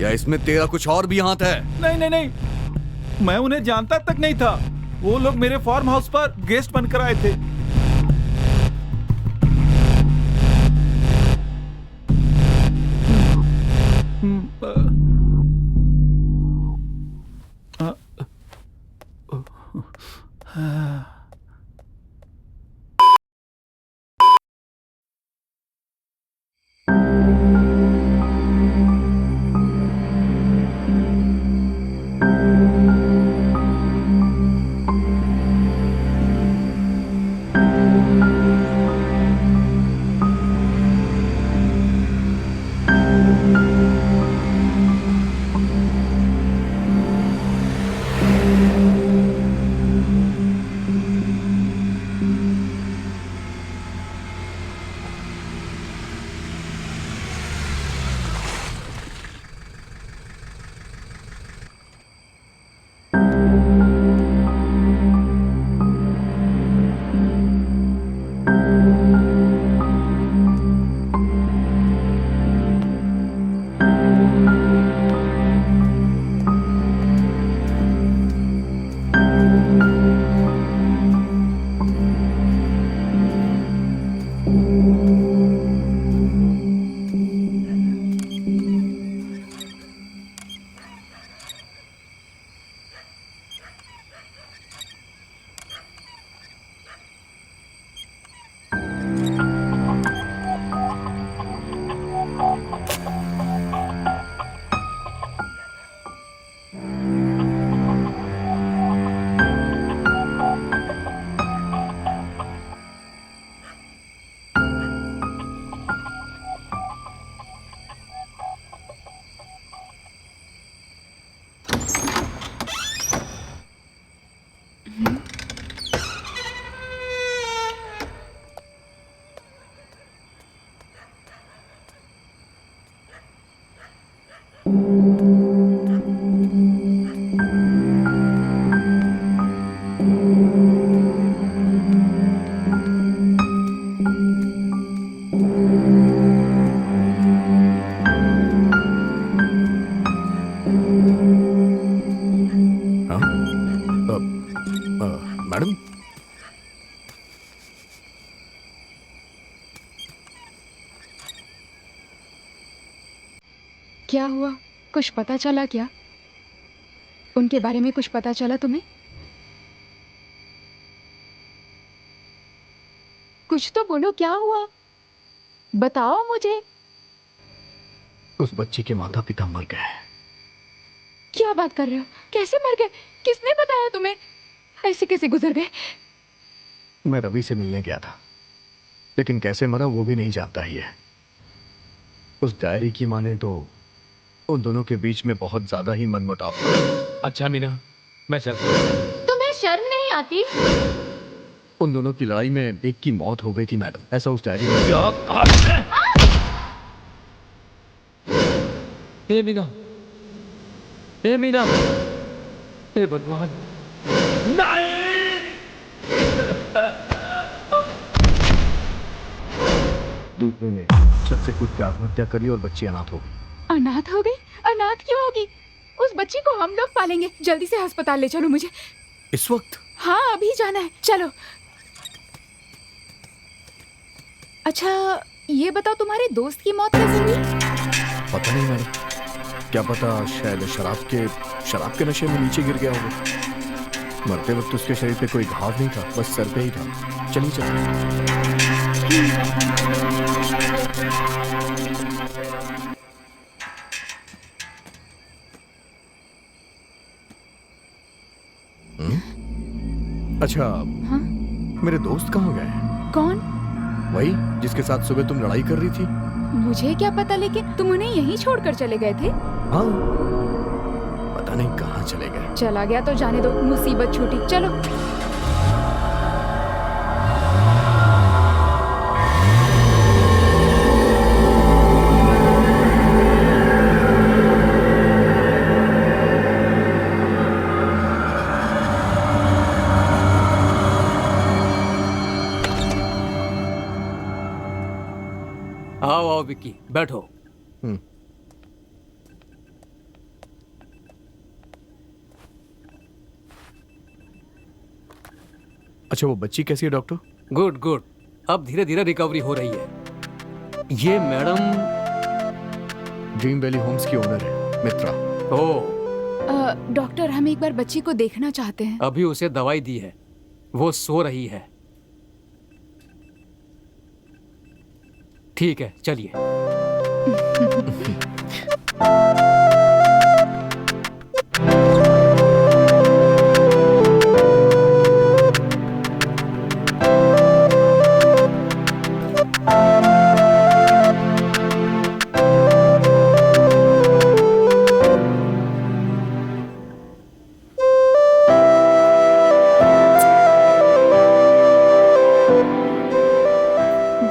या इसमें तेरा कुछ और भी हाथ है? नहीं नहीं नहीं, मैं उन्हें जानता तक नहीं था। वो लोग मेरे फार्म हाउस पर गेस्ट बनकर आए थे। हाँ? मैडम, क्या हुआ? कुछ पता चला क्या? उनके बारे में कुछ पता चला तुम्हें? कुछ तो बोलो, क्या हुआ? बताओ मुझे। उस बच्ची के माता पिता मर गए। क्या बात कर रहे हो? कैसे मर गए? किसने बताया तुम्हें? ऐसे कैसे गुजर गए? मैं रवि से मिलने गया था, लेकिन कैसे मरा वो भी नहीं जानता ही है। उस डायरी की माने तो उन दोनों के बीच में बहुत ज्यादा ही मनमुटाव था। अच्छा मीना, मैं चलता हूँ। तुम्हें शर्म नहीं आती? उन दोनों की लड़ाई में एक की मौत हो गई थी मैडम, ऐसा उस डायरी में। हे मीना, हे मीना, हे भगवान। दूसरे ने छत से कूद के आत्महत्या करी और बच्ची अनाथ हो गई। अनाथ हो गई? अनाथ क्यों होगी? उस बच्ची को हम लोग पालेंगे। जल्दी से अस्पताल ले चलो मुझे। इस वक्त? हाँ, अभी जाना है, चलो। अच्छा, ये बताओ तुम्हारे दोस्त की मौत कैसे हुई? पता नहीं मैडम, क्या पता शायद शराब के नशे में नीचे गिर गया होगा। मरते वक्त उसके शरीर पे कोई घाव नहीं था, बस सर पे ही था। चलिए चलिए। अच्छा, हाँ? मेरे दोस्त कहाँ गए? कौन? वही जिसके साथ सुबह तुम लड़ाई कर रही थी। मुझे क्या पता, लेकिन तुम उन्हें यहीं छोड़कर चले गए थे। हाँ, पता नहीं कहाँ चले गए। चला गया तो जाने दो, मुसीबत छूटी। चलो। आओ आओ विक्की, बैठो। अच्छा, वो बच्ची कैसी है डॉक्टर? गुड गुड, अब धीरे धीरे रिकवरी हो रही है। ये मैडम ड्रीम वैली होम्स की ओनर है, मित्रा। ओ, डॉक्टर, हम एक बार बच्ची को देखना चाहते हैं। अभी उसे दवाई दी है, वो सो रही है। ठीक है, चलिए।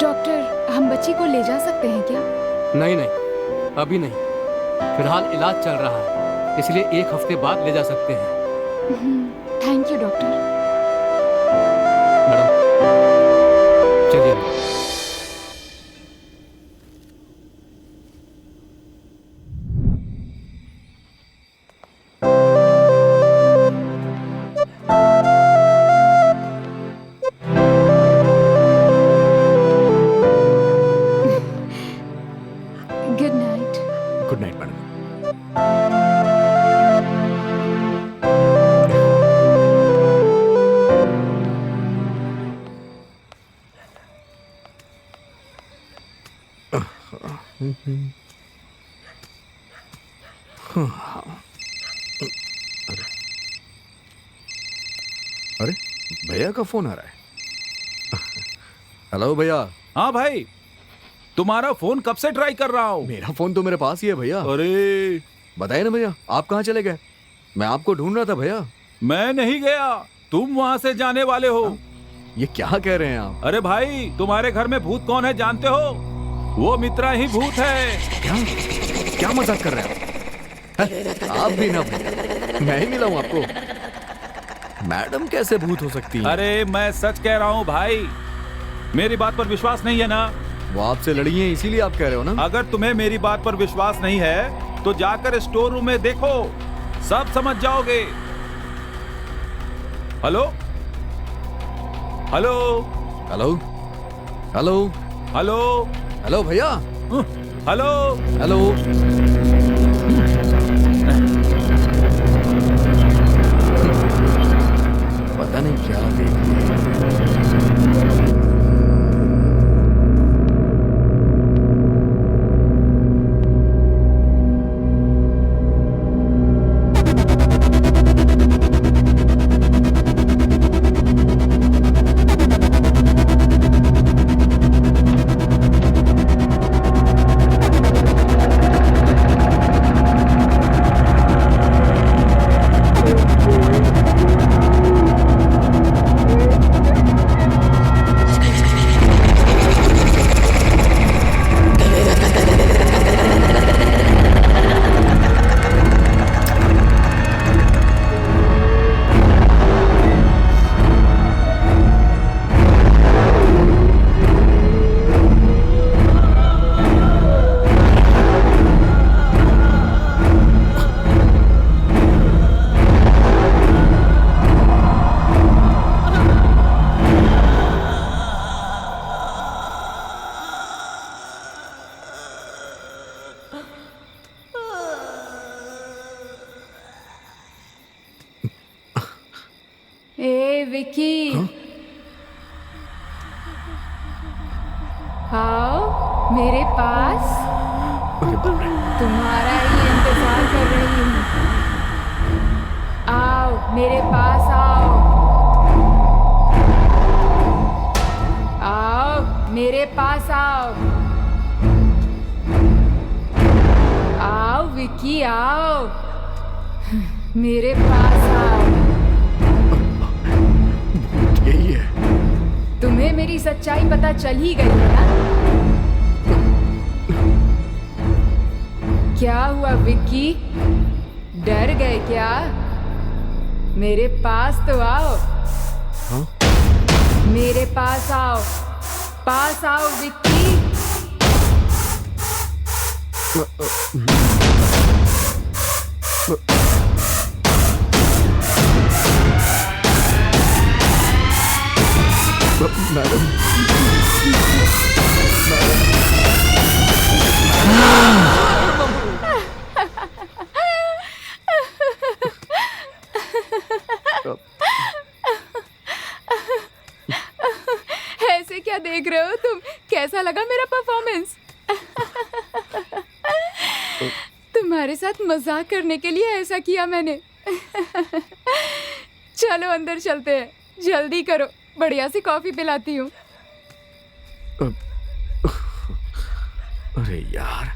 डॉक्टर, हम बच्ची को ले जा सकते हैं क्या? नहीं नहीं, अभी नहीं। फिलहाल इलाज चल रहा है, इसलिए 1 हफ्ते बाद ले जा सकते हैं। Thank you doctor. मैडम, चलिए। Good night. Good night madam. अरे, भैया का फोन आ रहा है। हेलो भैया। हाँ भाई, तुम्हारा फोन कब से ट्राई कर रहा हूँ। मेरा फोन तो मेरे पास ही है भैया। अरे बताइए ना भैया, आप कहाँ चले गए? मैं आपको ढूंढ रहा था भैया। मैं नहीं गया, तुम वहाँ से जाने वाले हो। ये क्या कह रहे हैं आप? अरे भाई, तुम्हारे घर में भूत कौन है जानते हो? वो मित्रा ही भूत है। क्या क्या मजाक कर रहे हैं आप भी ना भैया, मैं ही मिला हूँ आपको। मैडम कैसे भूत हो सकती है? अरे मैं सच कह रहा हूँ भाई, मेरी बात पर विश्वास नहीं है ना? वो आपसे लड़ी है इसीलिए आप कह रहे हो ना? अगर तुम्हें मेरी बात पर विश्वास नहीं है तो जाकर स्टोर रूम में देखो, सब समझ जाओगे। Hello hello hello hello hello hello भैया, हेलो हेलो। पता नहीं क्या देख ए विकी, आओ मेरे पास, तुम्हारा ही इंतजार कर रही हूँ। आओ मेरे पास आओ, आओ मेरे पास आओ, आओ विकी आओ, मेरे पास आओ। यही है। तुम्हें मेरी सच्चाई पता चल ही गई है ना? क्या हुआ विक्की, डर गए क्या? मेरे पास तो आओ। हाँ? मेरे पास आओ विक्की। मैडम, ऐसे क्या देख रहे हो तुम? कैसा लगा मेरा परफॉर्मेंस? तुम्हारे साथ मजाक करने के लिए ऐसा किया मैंने। चलो अंदर चलते हैं, जल्दी करो, बढ़िया सी कॉफी पिलाती हूँ। अरे यार,